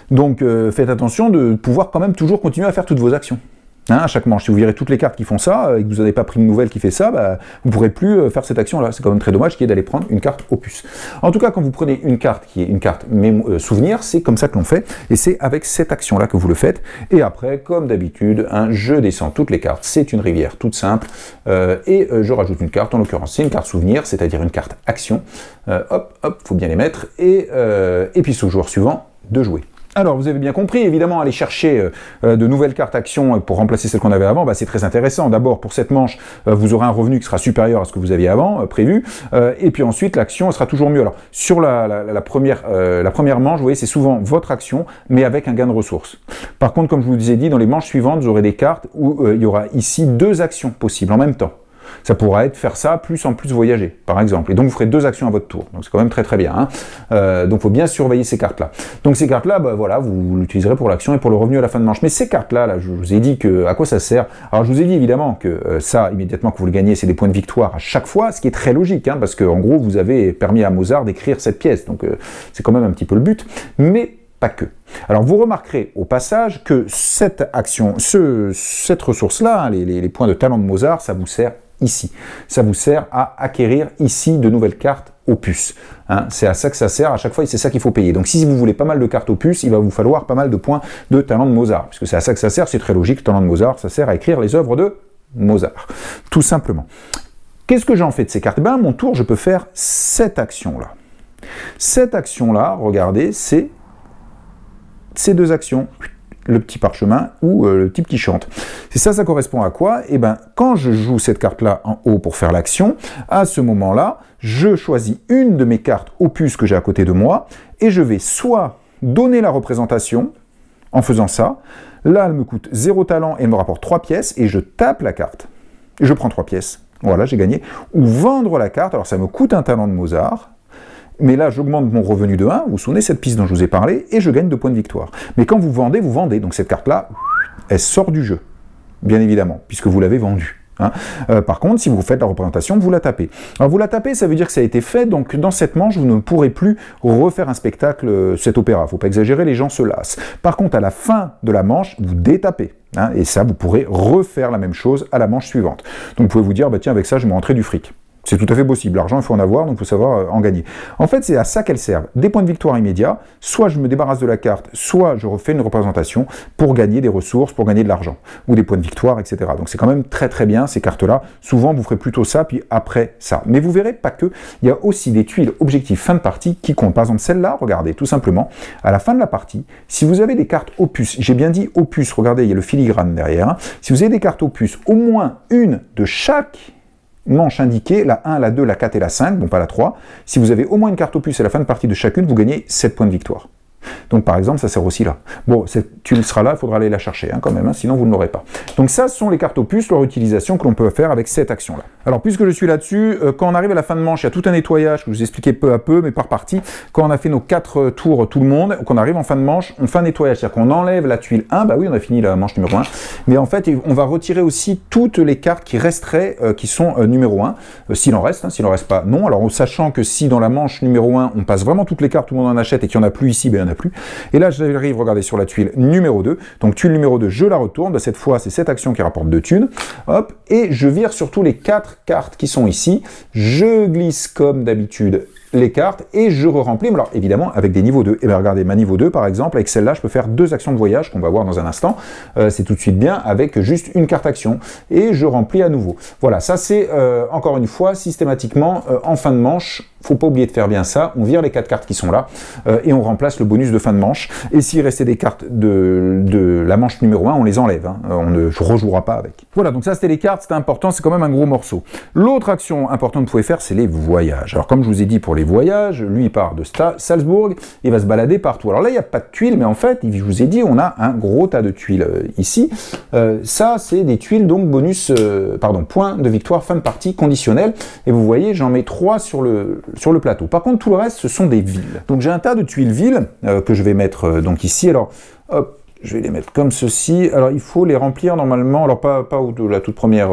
Donc faites attention de pouvoir quand même toujours continuer à faire toutes vos actions. Hein, à chaque manche, si vous virez toutes les cartes qui font ça, et que vous n'avez pas pris une nouvelle qui fait ça, bah, vous ne pourrez plus faire cette action-là. C'est quand même très dommage qui est d'aller prendre une carte opus. En tout cas, quand vous prenez une carte qui est une carte souvenir, c'est comme ça que l'on fait, et c'est avec cette action-là que vous le faites. Et après, comme d'habitude, je descends toutes les cartes. C'est une rivière toute simple, et je rajoute une carte. En l'occurrence, c'est une carte souvenir, c'est-à-dire une carte action. Hop, hop, faut bien les mettre, et puis c'est au joueur suivant de jouer. Alors, vous avez bien compris, évidemment, aller chercher de nouvelles cartes actions pour remplacer celles qu'on avait avant, bah, c'est très intéressant. D'abord, pour cette manche, vous aurez un revenu qui sera supérieur à ce que vous aviez avant, prévu, et puis ensuite, l'action sera toujours mieux. Alors, sur la première manche, vous voyez, c'est souvent votre action, mais avec un gain de ressources. Par contre, comme je vous ai dit, dans les manches suivantes, vous aurez des cartes où il y aura ici 2 actions possibles en même temps. Ça pourra être faire ça, plus en plus voyager, par exemple. Et donc, vous ferez 2 actions à votre tour. Donc, c'est quand même très très bien. Hein. Donc, il faut bien surveiller ces cartes-là. Donc, ces cartes-là, bah, voilà, vous l'utiliserez pour l'action et pour le revenu à la fin de manche. Mais ces cartes-là, là, je vous ai dit à quoi ça sert. Alors, je vous ai dit évidemment que ça, immédiatement que vous le gagnez, c'est des points de victoire à chaque fois, ce qui est très logique, hein, parce qu'en gros, vous avez permis à Mozart d'écrire cette pièce. Donc, c'est quand même un petit peu le but. Mais pas que. Alors, vous remarquerez au passage que cette action, cette ressource-là, hein, les points de talent de Mozart, ça vous sert ici. Ça vous sert à acquérir ici de nouvelles cartes opus. Hein, c'est à ça que ça sert, à chaque fois, c'est ça qu'il faut payer. Donc si vous voulez pas mal de cartes opus, il va vous falloir pas mal de points de talent de Mozart, puisque c'est à ça que ça sert, c'est très logique, le talent de Mozart, ça sert à écrire les œuvres de Mozart, tout simplement. Qu'est-ce que j'en fais de ces cartes? Ben, à mon tour, je peux faire cette action-là. Cette action-là, regardez, c'est ces 2 actions. Le petit parchemin ou le type qui chante. C'est ça, ça correspond à quoi? Eh bien, quand je joue cette carte-là en haut pour faire l'action, à ce moment-là, je choisis une de mes cartes opus que j'ai à côté de moi, et je vais soit donner la représentation, en faisant ça, là, elle me coûte 0 talent et elle me rapporte 3 pièces, et je tape la carte. Et je prends 3 pièces. Voilà, j'ai gagné. Ou vendre la carte, alors ça me coûte un talent de Mozart, mais là, j'augmente mon revenu de 1, vous vous souvenez, cette piste dont je vous ai parlé, et je gagne 2 points de victoire. Mais quand vous vendez, donc cette carte-là, elle sort du jeu, bien évidemment, puisque vous l'avez vendue. Hein. Par contre, si vous faites la représentation, vous la tapez. Alors vous la tapez, ça veut dire que ça a été fait, donc dans cette manche, vous ne pourrez plus refaire un spectacle, cet opéra. Il ne faut pas exagérer, les gens se lassent. Par contre, à la fin de la manche, vous détapez. Hein, et ça, vous pourrez refaire la même chose à la manche suivante. Donc vous pouvez vous dire, bah, tiens, avec ça, je vais me rentrer du fric. C'est tout à fait possible. L'argent, il faut en avoir, donc il faut savoir en gagner. En fait, c'est à ça qu'elles servent. Des points de victoire immédiats, soit je me débarrasse de la carte, soit je refais une représentation pour gagner des ressources, pour gagner de l'argent, ou des points de victoire, etc. Donc c'est quand même très très bien, ces cartes-là. Souvent, vous ferez plutôt ça, puis après ça. Mais vous verrez pas que, il y a aussi des tuiles objectifs fin de partie qui comptent. Par exemple, celle-là, regardez, tout simplement, à la fin de la partie, si vous avez des cartes opus, j'ai bien dit opus, regardez, il y a le filigrane derrière, hein. Si vous avez des cartes opus, au moins une de chaque manche indiquée, la 1, la 2, la 4 et la 5, bon pas la 3. Si vous avez au moins une carte opus à la fin de partie de chacune, vous gagnez 7 points de victoire. Donc par exemple, ça sert aussi là. Bon, cette tuile sera là, il faudra aller la chercher hein, quand même, hein, sinon vous ne l'aurez pas. Donc ça, ce sont les cartes opus, leur utilisation que l'on peut faire avec cette action-là. Alors puisque je suis là-dessus, quand on arrive à la fin de manche, il y a tout un nettoyage que je vous expliquais peu à peu, mais par partie. Quand on a fait nos 4 tours tout le monde, qu'on arrive en fin de manche, on fait un nettoyage, c'est-à-dire qu'on enlève la tuile 1, bah oui, on a fini la manche numéro 1, mais en fait, on va retirer aussi toutes les cartes qui resteraient, qui sont numéro 1, s'il en reste, hein, s'il en reste pas, non. Alors sachant que si dans la manche numéro 1, on passe vraiment toutes les cartes, tout le monde en achète et qu'il n'y en a plus ici, ben il n'y en a plus. Et là, j'arrive, regardez, sur la tuile numéro 2. Donc, tuile numéro 2, je la retourne. Cette fois, c'est cette action qui rapporte 2 thunes. Hop, et je vire surtout les 4 cartes qui sont ici. Je glisse comme d'habitude les cartes et je re-remplis, alors évidemment avec des niveaux 2. Et bien regardez, ma niveau 2 par exemple, avec celle-là, je peux faire 2 actions de voyage qu'on va voir dans un instant. C'est tout de suite bien avec juste une carte action. Et je remplis à nouveau. Voilà, ça c'est encore une fois systématiquement en fin de manche. Faut pas oublier de faire bien ça, on vire les 4 cartes qui sont là et on remplace le bonus de fin de manche. Et s'il restait des cartes de la manche numéro 1, on les enlève, hein. On ne rejouera pas avec. Voilà, donc ça c'était les cartes, c'était important, c'est quand même un gros morceau. L'autre action importante que vous pouvez faire, c'est les voyages. Alors comme je vous ai dit pour les voyages, lui il part de Salzbourg, il va se balader partout. Alors là il n'y a pas de tuiles, mais en fait, je vous ai dit, on a un gros tas de tuiles ici. Ça c'est des tuiles donc bonus, points de victoire fin de partie conditionnel, et vous voyez j'en mets 3 sur le plateau. Par contre tout le reste ce sont des villes. Donc j'ai un tas de tuiles villes que je vais mettre donc ici. Alors hop, je vais les mettre comme ceci. Alors il faut les remplir normalement, alors pas de la toute première,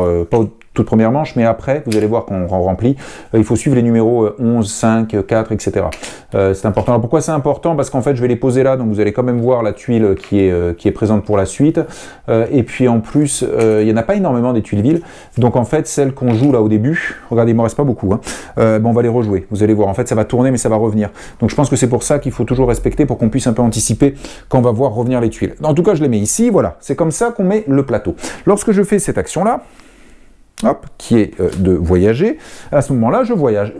toute première manche, mais après, vous allez voir qu'on remplit, il faut suivre les numéros 11, 5, 4, etc. C'est important. Alors pourquoi c'est important? Parce qu'en fait, je vais les poser là, donc vous allez quand même voir la tuile qui est présente pour la suite. Et puis en plus, il n'y en a pas énormément des tuiles villes, donc en fait, celles qu'on joue là au début, regardez, il ne me reste pas beaucoup, hein, on va les rejouer. Vous allez voir, en fait, ça va tourner, mais ça va revenir. Donc je pense que c'est pour ça qu'il faut toujours respecter, pour qu'on puisse un peu anticiper quand on va voir revenir les tuiles. En tout cas, je les mets ici, voilà. C'est comme ça qu'on met le plateau. Lorsque je fais cette action-là, hop, qui est de voyager, à ce moment-là, je voyage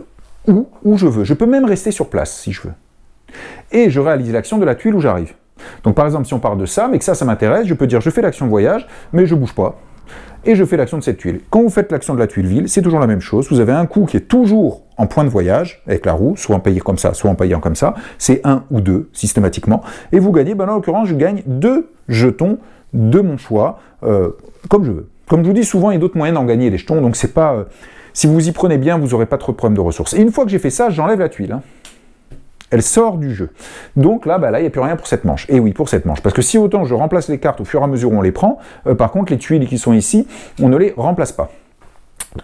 où je veux. Je peux même rester sur place, si je veux. Et je réalise l'action de la tuile où j'arrive. Donc par exemple, si on part de ça, mais que ça m'intéresse, je peux dire, je fais l'action voyage, mais je ne bouge pas. Et je fais l'action de cette tuile. Quand vous faites l'action de la tuile ville, c'est toujours la même chose. Vous avez un coup qui est toujours en point de voyage, avec la roue, soit en payant comme ça, soit en payant comme ça. C'est 1 ou 2, systématiquement. Et vous gagnez, en l'occurrence, je gagne 2 jetons de mon choix, comme je veux. Comme je vous dis, souvent, il y a d'autres moyens d'en gagner des jetons, donc c'est pas... si vous y prenez bien, vous n'aurez pas trop de problèmes de ressources. Et une fois que j'ai fait ça, j'enlève la tuile. Hein. Elle sort du jeu. Donc là, il n'y a plus rien pour cette manche. Et oui, pour cette manche. Parce que si autant je remplace les cartes au fur et à mesure où on les prend, par contre, les tuiles qui sont ici, on ne les remplace pas.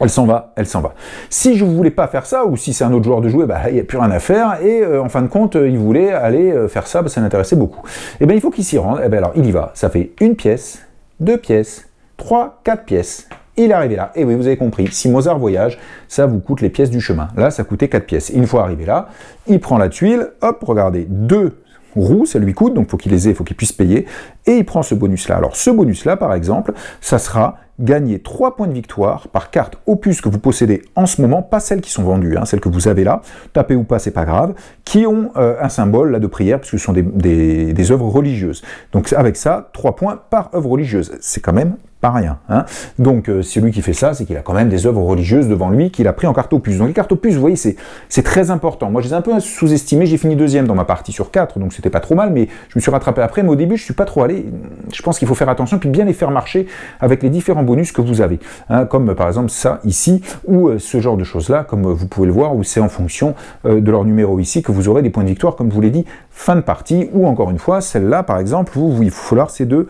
Elle s'en va, elle s'en va. Si je ne voulais pas faire ça, ou si c'est un autre joueur de jouer, il n'y a plus rien à faire, et en fin de compte, il voulait aller faire ça, ça l'intéressait beaucoup. Et bien, il faut qu'il s'y rende. Alors, il y va. Ça fait 1 pièce, 2 pièces, 3, 4 pièces. Il est arrivé là. Et oui, vous avez compris, si Mozart voyage, ça vous coûte les pièces du chemin. Là, ça coûtait 4 pièces. Une fois arrivé là, il prend la tuile, hop, regardez, 2 roues, ça lui coûte, donc il faut qu'il les ait, il faut qu'il puisse payer, et il prend ce bonus-là. Alors ce bonus-là, par exemple, ça sera gagner 3 points de victoire par carte opus que vous possédez en ce moment, pas celles qui sont vendues, hein, celles que vous avez là, tapez ou pas, c'est pas grave, qui ont un symbole là de prière, puisque ce sont des œuvres religieuses. Donc avec ça, 3 points par œuvre religieuse. C'est quand même pas rien. Hein. Donc celui qui fait ça, c'est qu'il a quand même des œuvres religieuses devant lui qu'il a pris en carte opus. Donc les cartes opus, vous voyez, c'est très important. Moi, je les ai un peu sous-estimées. J'ai fini 2e dans ma partie sur 4, donc c'était pas trop mal, mais je me suis rattrapé après. Mais au début, je suis pas trop allé. Je pense qu'il faut faire attention, puis bien les faire marcher avec les différents bonus que vous avez. Hein, comme par exemple ça ici, ou ce genre de choses-là, comme vous pouvez le voir, où c'est en fonction de leur numéro ici que vous aurez des points de victoire, comme je vous l'ai dit, fin de partie, ou encore une fois, celle-là, par exemple, il faut falloir ces deux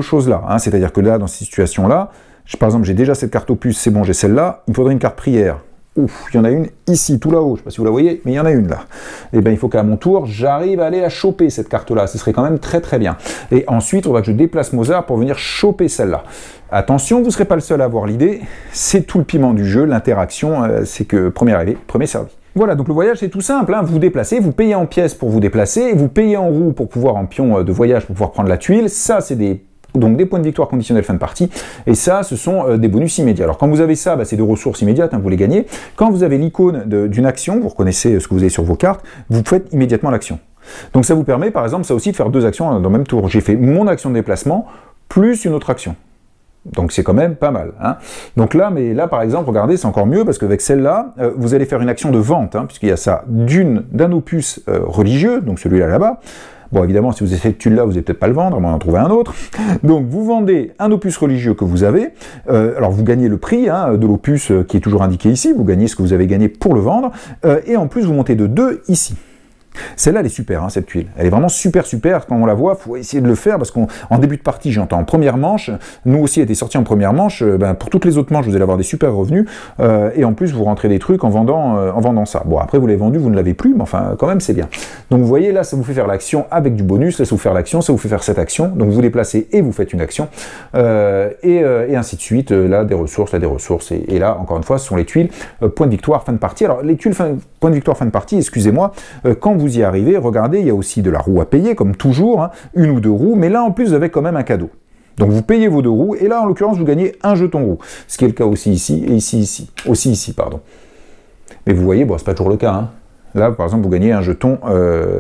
choses-là. Hein. C'est-à-dire que là, dans cette situation-là, par exemple, j'ai déjà cette carte opus, c'est bon, j'ai celle-là, il me faudrait une carte prière. Ouf, il y en a une ici, tout là-haut, je ne sais pas si vous la voyez, mais il y en a une là. Et bien, il faut qu'à mon tour, j'arrive à aller la choper, cette carte-là. Ce serait quand même très très bien. Et ensuite, il faudra que je déplace Mozart pour venir choper celle-là. Attention, vous ne serez pas le seul à avoir l'idée, c'est tout le piment du jeu, l'interaction, c'est que premier arrivé, premier servi. Voilà, donc le voyage c'est tout simple, hein. Vous vous déplacez, vous payez en pièces pour vous déplacer, vous payez en roue pour pouvoir, en pion de voyage pour pouvoir prendre la tuile, ça c'est donc des points de victoire conditionnels fin de partie, et ça ce sont des bonus immédiats. Alors quand vous avez ça, c'est des ressources immédiates, hein, vous les gagnez. Quand vous avez l'icône d'une action, vous reconnaissez ce que vous avez sur vos cartes, vous faites immédiatement l'action. Donc ça vous permet par exemple ça aussi de faire 2 actions dans le même tour. J'ai fait mon action de déplacement plus une autre action. Donc c'est quand même pas mal. Hein. Donc là, par exemple, regardez, c'est encore mieux parce qu'avec celle-là, vous allez faire une action de vente, hein, puisqu'il y a ça d'un opus religieux, donc celui-là là-bas. Bon, évidemment, si vous avez cette tuile-là, vous n'allez peut-être pas le vendre, à moins d'en trouver un autre. Donc vous vendez un opus religieux que vous avez. Alors vous gagnez le prix hein, de l'opus qui est toujours indiqué ici. Vous gagnez ce que vous avez gagné pour le vendre. Et en plus, vous montez de 2 ici. Celle-là, elle est super, hein, cette tuile. Elle est vraiment super. Quand on la voit, il faut essayer de le faire parce qu'en début de partie, j'entends en première manche. Nous aussi, elle était sortie en première manche. Pour toutes les autres manches, vous allez avoir des super revenus. Et en plus, vous rentrez des trucs en vendant ça. Bon, après, vous l'avez vendu, vous ne l'avez plus, mais enfin, quand même, c'est bien. Donc, vous voyez, là, ça vous fait faire l'action avec du bonus. Là, ça vous fait faire l'action, ça vous fait faire cette action. Donc, vous les placez et vous faites une action. Et ainsi de suite. Là, des ressources, là, des ressources. Et là, encore une fois, ce sont les tuiles. Point de victoire, fin de partie. Alors, les tuiles, point de victoire, fin de partie, excusez-moi. Quand vous y arrivez, regardez, il y a aussi de la roue à payer, comme toujours, hein, 1 ou 2 roues, mais là en plus vous avez quand même un cadeau. Donc vous payez vos 2 roues, et là en l'occurrence vous gagnez un jeton roue, ce qui est le cas aussi ici, et aussi ici, pardon. Mais vous voyez, bon c'est pas toujours le cas, hein. Là par exemple vous gagnez un jeton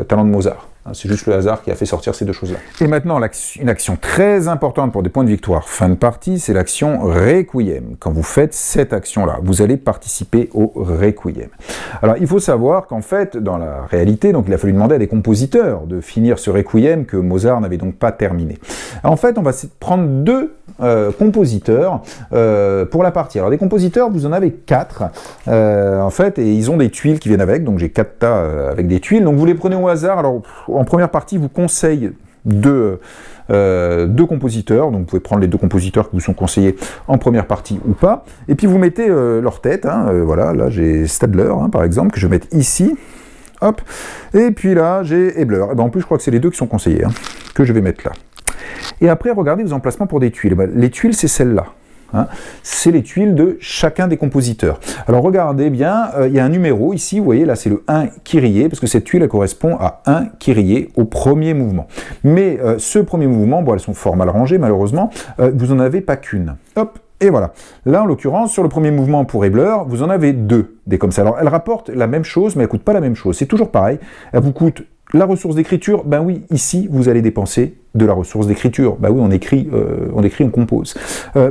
talent de Mozart. C'est juste le hasard qui a fait sortir ces deux choses-là. Et maintenant, une action très importante pour des points de victoire fin de partie, c'est l'action Requiem. Quand vous faites cette action-là, vous allez participer au Requiem. Alors, il faut savoir qu'en fait, dans la réalité, donc, il a fallu demander à des compositeurs de finir ce Requiem que Mozart n'avait donc pas terminé. En fait, on va prendre deux compositeurs pour la partie. Alors, des compositeurs, vous en avez 4, en fait, et ils ont des tuiles qui viennent avec, donc j'ai 4 tas avec des tuiles, donc vous les prenez au hasard. Alors, en première partie, vous conseille deux compositeurs, donc vous pouvez prendre les deux compositeurs qui vous sont conseillés en première partie ou pas, et puis vous mettez leur tête, voilà, là j'ai Stadler, par exemple, que je vais mettre ici, hop, et puis là j'ai Ebler, et ben en plus je crois que c'est les deux qui sont conseillés, que je vais mettre là. Et après, regardez vos emplacements pour des tuiles. Ben, les tuiles, c'est celle-là. C'est les tuiles de chacun des compositeurs. Alors regardez bien, il y a un numéro ici, vous voyez, là c'est le 1 Kyrie, parce que cette tuile elle correspond à 1 Kyrie au premier mouvement. Mais ce premier mouvement, bon, elles sont fort mal rangées malheureusement, vous n'en avez pas qu'une. Hop, et voilà. Là en l'occurrence, sur le premier mouvement pour Ebler, vous en avez 2, des comme ça. Alors elles rapportent la même chose, mais elles ne coûtent pas la même chose. C'est toujours pareil, elles vous coûtent la ressource d'écriture, ben oui, ici, vous allez dépenser de la ressource d'écriture. Ben oui, on écrit, on compose.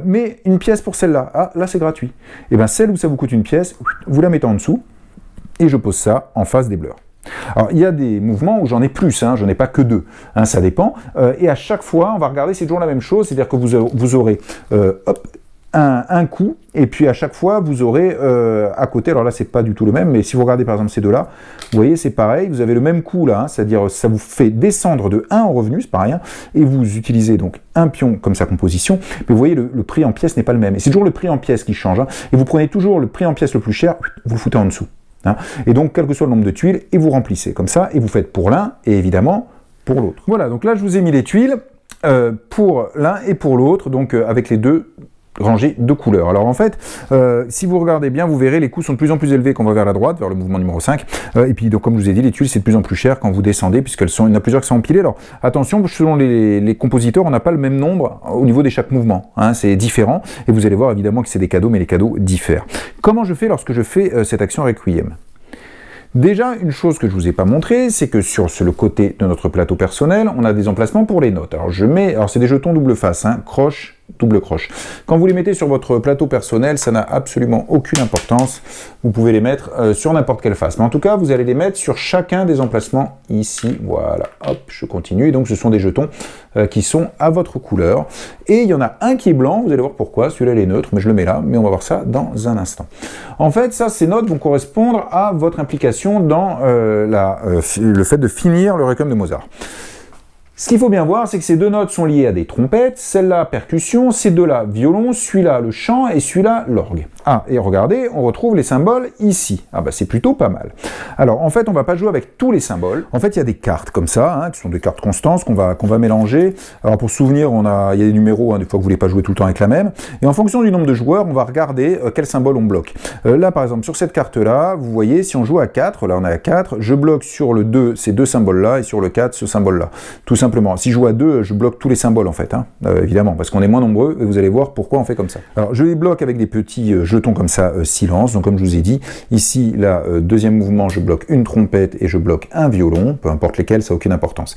Mais une pièce pour celle-là, ah, là c'est gratuit. Et bien celle où ça vous coûte une pièce, vous la mettez en dessous, et je pose ça en face des Blurs. Alors, il y a des mouvements où j'en ai plus, j'en ai pas que 2, ça dépend. Et à chaque fois, on va regarder, c'est toujours la même chose, c'est-à-dire que vous aurez, hop, un coup, et puis à chaque fois, vous aurez à côté, alors là, c'est pas du tout le même, mais si vous regardez par exemple ces deux-là, vous voyez, c'est pareil, vous avez le même coup là, c'est-à-dire ça vous fait descendre de 1 en revenu, c'est pas rien, et vous utilisez donc un pion comme sa composition, mais vous voyez, le prix en pièces n'est pas le même, et c'est toujours le prix en pièces qui change, et vous prenez toujours le prix en pièces le plus cher, vous le foutez en dessous. Et donc, quel que soit le nombre de tuiles, et vous remplissez comme ça, et vous faites pour l'un, et évidemment, pour l'autre. Voilà, donc là, je vous ai mis les tuiles pour l'un et pour l'autre, donc avec les deux rangées de couleurs. Alors en fait, si vous regardez bien, vous verrez les coûts sont de plus en plus élevés quand on va vers la droite, vers le mouvement numéro 5, et puis donc comme je vous ai dit, les tuiles c'est de plus en plus cher quand vous descendez, puisqu'il y en a plusieurs qui sont empilées. Alors attention, selon les compositeurs, on n'a pas le même nombre au niveau de chaque mouvement, c'est différent, et vous allez voir évidemment que c'est des cadeaux, mais les cadeaux diffèrent. Comment je fais lorsque je fais cette action Requiem ? Déjà, une chose que je ne vous ai pas montré, c'est que sur le côté de notre plateau personnel, on a des emplacements pour les notes. Alors c'est des jetons double face, croche, double croche. Quand vous les mettez sur votre plateau personnel, ça n'a absolument aucune importance. Vous pouvez les mettre sur n'importe quelle face. Mais en tout cas, vous allez les mettre sur chacun des emplacements ici. Voilà, hop, je continue. Et donc, ce sont des jetons qui sont à votre couleur. Et il y en a un qui est blanc, vous allez voir pourquoi. Celui-là, il est neutre, mais je le mets là. Mais on va voir ça dans un instant. En fait, ces notes vont correspondre à votre implication dans le fait de finir le Requiem de Mozart. Ce qu'il faut bien voir, c'est que ces deux notes sont liées à des trompettes, celle-là percussion, ces deux-là violon, celui-là le chant et celui-là l'orgue. Ah, et regardez, on retrouve les symboles ici. Ah bah c'est plutôt pas mal. Alors en fait, on va pas jouer avec tous les symboles. En fait, il y a des cartes comme ça, qui sont des cartes constantes qu'on va mélanger. Alors pour se souvenir, il y a des numéros, des fois que vous voulez pas jouer tout le temps avec la même. Et en fonction du nombre de joueurs, on va regarder quel symbole on bloque. Là par exemple, sur cette carte-là, vous voyez, si on joue à 4, là on est à 4, je bloque sur le 2 ces deux symboles-là et sur le 4 ce symbole-là. Tout simplement. Si je joue à 2, je bloque tous les symboles en fait, évidemment, parce qu'on est moins nombreux et vous allez voir pourquoi on fait comme ça. Alors je les bloque avec des petits jetons comme ça, silence, donc comme je vous ai dit, ici, là, deuxième mouvement, je bloque une trompette et je bloque un violon, peu importe lesquels, ça n'a aucune importance.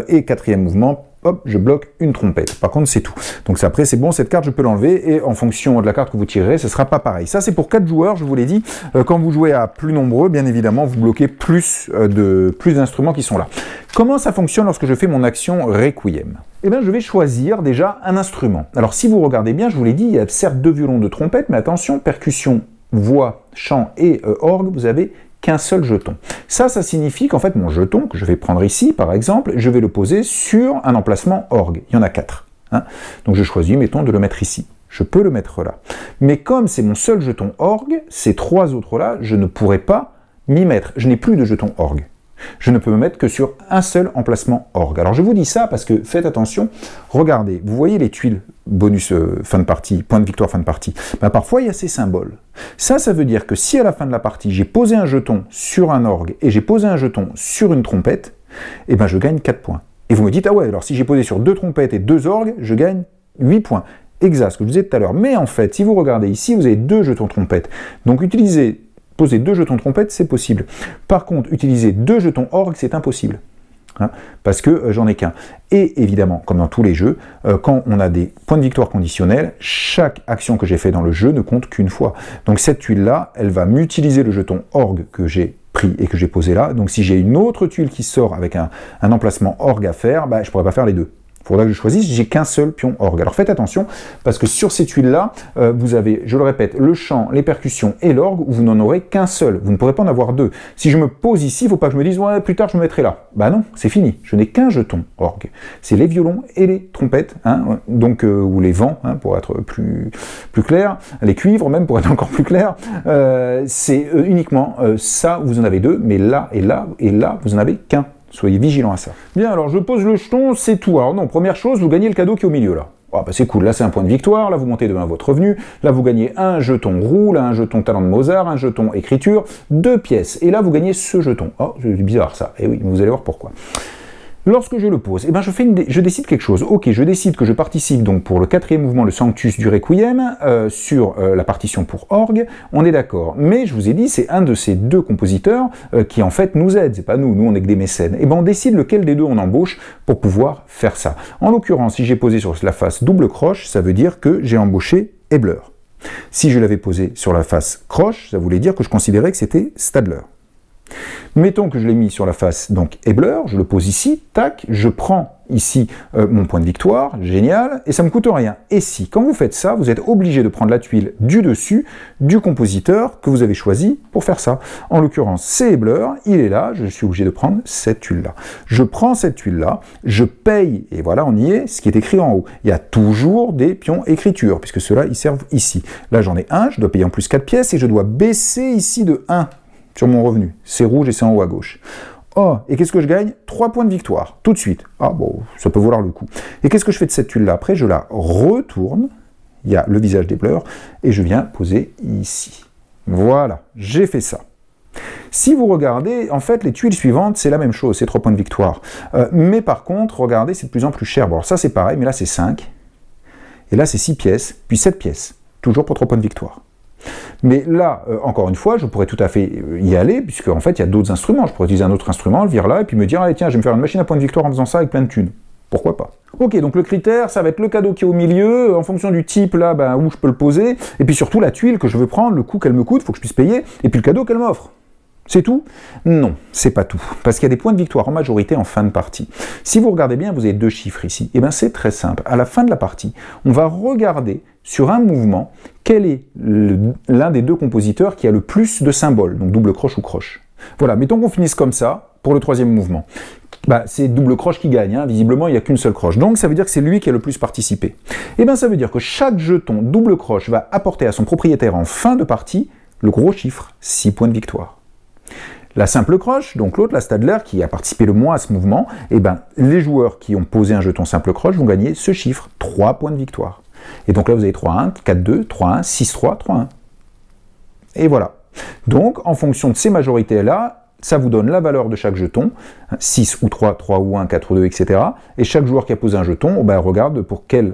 Et quatrième mouvement, hop, je bloque une trompette. Par contre, c'est tout. Donc après, c'est bon, cette carte, je peux l'enlever, et en fonction de la carte que vous tirerez, ce sera pas pareil. Ça, c'est pour 4 joueurs, je vous l'ai dit. Quand vous jouez à plus nombreux, bien évidemment, vous bloquez plus d'instruments qui sont là. Comment ça fonctionne lorsque je fais mon action Requiem ? Eh bien, je vais choisir déjà un instrument. Alors, si vous regardez bien, je vous l'ai dit, il y a certes 2 violons, 2 trompettes, mais attention, percussion, voix, chant et orgue, vous avez qu'un seul jeton. Ça signifie qu'en fait, mon jeton, que je vais prendre ici, par exemple, je vais le poser sur un emplacement orgue. Il y en a 4. Donc, je choisis, mettons, de le mettre ici. Je peux le mettre là. Mais comme c'est mon seul jeton orgue, ces 3 autres-là, je ne pourrai pas m'y mettre. Je n'ai plus de jeton orgue. Je ne peux me mettre que sur un seul emplacement orgue. Alors je vous dis ça parce que faites attention, regardez, vous voyez les tuiles bonus fin de partie, point de victoire fin de partie, parfois il y a ces symboles. Ça veut dire que si à la fin de la partie j'ai posé un jeton sur un orgue et j'ai posé un jeton sur une trompette, eh ben je gagne 4 points. Et vous me dites, ah ouais, alors si j'ai posé sur 2 trompettes et 2 orgues, je gagne 8 points. Exact, ce que je vous disais tout à l'heure. Mais en fait, si vous regardez ici, vous avez 2 jetons trompettes. Donc poser 2 jetons trompettes, c'est possible. Par contre, utiliser 2 jetons orgue, c'est impossible. hein, parce que j'en ai qu'un. Et évidemment, comme dans tous les jeux, quand on a des points de victoire conditionnels, chaque action que j'ai fait dans le jeu ne compte qu'une fois. Donc cette tuile-là, elle va m'utiliser le jeton orgue que j'ai pris et que j'ai posé là. Donc si j'ai une autre tuile qui sort avec un emplacement orgue à faire, bah, je ne pourrais pas faire les deux. Il faudra que je choisisse, j'ai qu'un seul pion orgue. Alors faites attention, parce que sur ces tuiles-là, vous avez, je le répète, le chant, les percussions et l'orgue, où vous n'en aurez qu'un seul. Vous ne pourrez pas en avoir deux. Si je me pose ici, il ne faut pas que je me dise, ouais, plus tard je me mettrai là. Bah non, c'est fini. Je n'ai qu'un jeton orgue. C'est les violons et les trompettes, hein, donc, ou les vents, hein, pour être plus clair, les cuivres même, pour être encore plus clair. C'est uniquement ça, vous en avez deux, mais là et là, vous en avez qu'un. Soyez vigilants à ça. Bien, alors je pose le jeton, c'est tout. Alors non, première chose, vous gagnez le cadeau qui est au milieu là. Ah bah c'est cool, là c'est un point de victoire, là vous montez de 1 votre revenu, là vous gagnez un jeton roue, là un jeton talent de Mozart, un jeton écriture, 2 pièces, et là vous gagnez ce jeton. Oh, c'est bizarre ça, et oui, vous allez voir pourquoi. Lorsque je le pose, eh ben je décide quelque chose. Ok, je décide que je participe donc pour le 4e mouvement, le Sanctus du Requiem, sur la partition pour orgue, on est d'accord. Mais je vous ai dit, c'est un de ces deux compositeurs qui en fait nous aide, c'est pas nous on est que des mécènes. Et ben on décide lequel des deux on embauche pour pouvoir faire ça. En l'occurrence, si j'ai posé sur la face double croche, ça veut dire que j'ai embauché Ebler. Si je l'avais posé sur la face croche, ça voulait dire que je considérais que c'était Stadler. Mettons que je l'ai mis sur la face, donc Ebler, je le pose ici, tac, je prends ici mon point de victoire, génial, et ça ne me coûte rien. Et si, quand vous faites ça, vous êtes obligé de prendre la tuile du dessus du compositeur que vous avez choisi pour faire ça. En l'occurrence, c'est Ebler, il est là, je suis obligé de prendre cette tuile-là. Je prends cette tuile-là, je paye, et voilà, on y est, ce qui est écrit en haut. Il y a toujours des pions écriture, puisque ceux-là, ils servent ici. Là, j'en ai un, je dois payer en plus 4 pièces, et je dois baisser ici de 1. Sur mon revenu. C'est rouge et c'est en haut à gauche. Oh, et qu'est-ce que je gagne? 3 points de victoire, tout de suite. Ah bon, ça peut valoir le coup. Et qu'est-ce que je fais de cette tuile-là? Après, je la retourne, il y a le visage des pleurs, et je viens poser ici. Voilà, j'ai fait ça. Si vous regardez, en fait, les tuiles suivantes, c'est la même chose, c'est 3 points de victoire. Mais par contre, regardez, c'est de plus en plus cher. Bon, alors ça, c'est pareil, mais là, c'est 5. Et là, c'est 6 pièces, puis 7 pièces. Toujours pour 3 points de victoire. Mais là, encore une fois, je pourrais tout à fait y aller, puisque en fait, il y a d'autres instruments. Je pourrais utiliser un autre instrument, le virer là, et puis me dire, allez, tiens, je vais me faire une machine à points de victoire en faisant ça avec plein de thunes. Pourquoi pas? Ok, donc le critère, ça va être le cadeau qui est au milieu, en fonction du type, là, ben, où je peux le poser, et puis surtout la tuile que je veux prendre, le coût qu'elle me coûte, il faut que je puisse payer, et puis le cadeau qu'elle m'offre. C'est tout? Non, c'est pas tout. Parce qu'il y a des points de victoire en majorité en fin de partie. Si vous regardez bien, vous avez 2 chiffres ici. Et bien c'est très simple. À la fin de la partie, on va regarder sur un mouvement quel est l'un des deux compositeurs qui a le plus de symboles, donc double croche ou croche. Voilà, mettons qu'on finisse comme ça pour le 3e mouvement. Bah, c'est double croche qui gagne, hein. Visiblement il n'y a qu'une seule croche. Donc ça veut dire que c'est lui qui a le plus participé. Et bien ça veut dire que chaque jeton double croche va apporter à son propriétaire en fin de partie le gros chiffre, 6 points de victoire. La simple croche, donc l'autre, la Stadler, qui a participé le moins à ce mouvement, et ben, les joueurs qui ont posé un jeton simple croche vont gagner ce chiffre, 3 points de victoire. Et donc là, vous avez 3-1, 4-2, 3-1, 6-3, 3-1. Et voilà. Donc, en fonction de ces majorités-là, ça vous donne la valeur de chaque jeton, 6 ou 3, 3 ou 1, 4 ou 2, etc. Et chaque joueur qui a posé un jeton, ben, regarde pour quel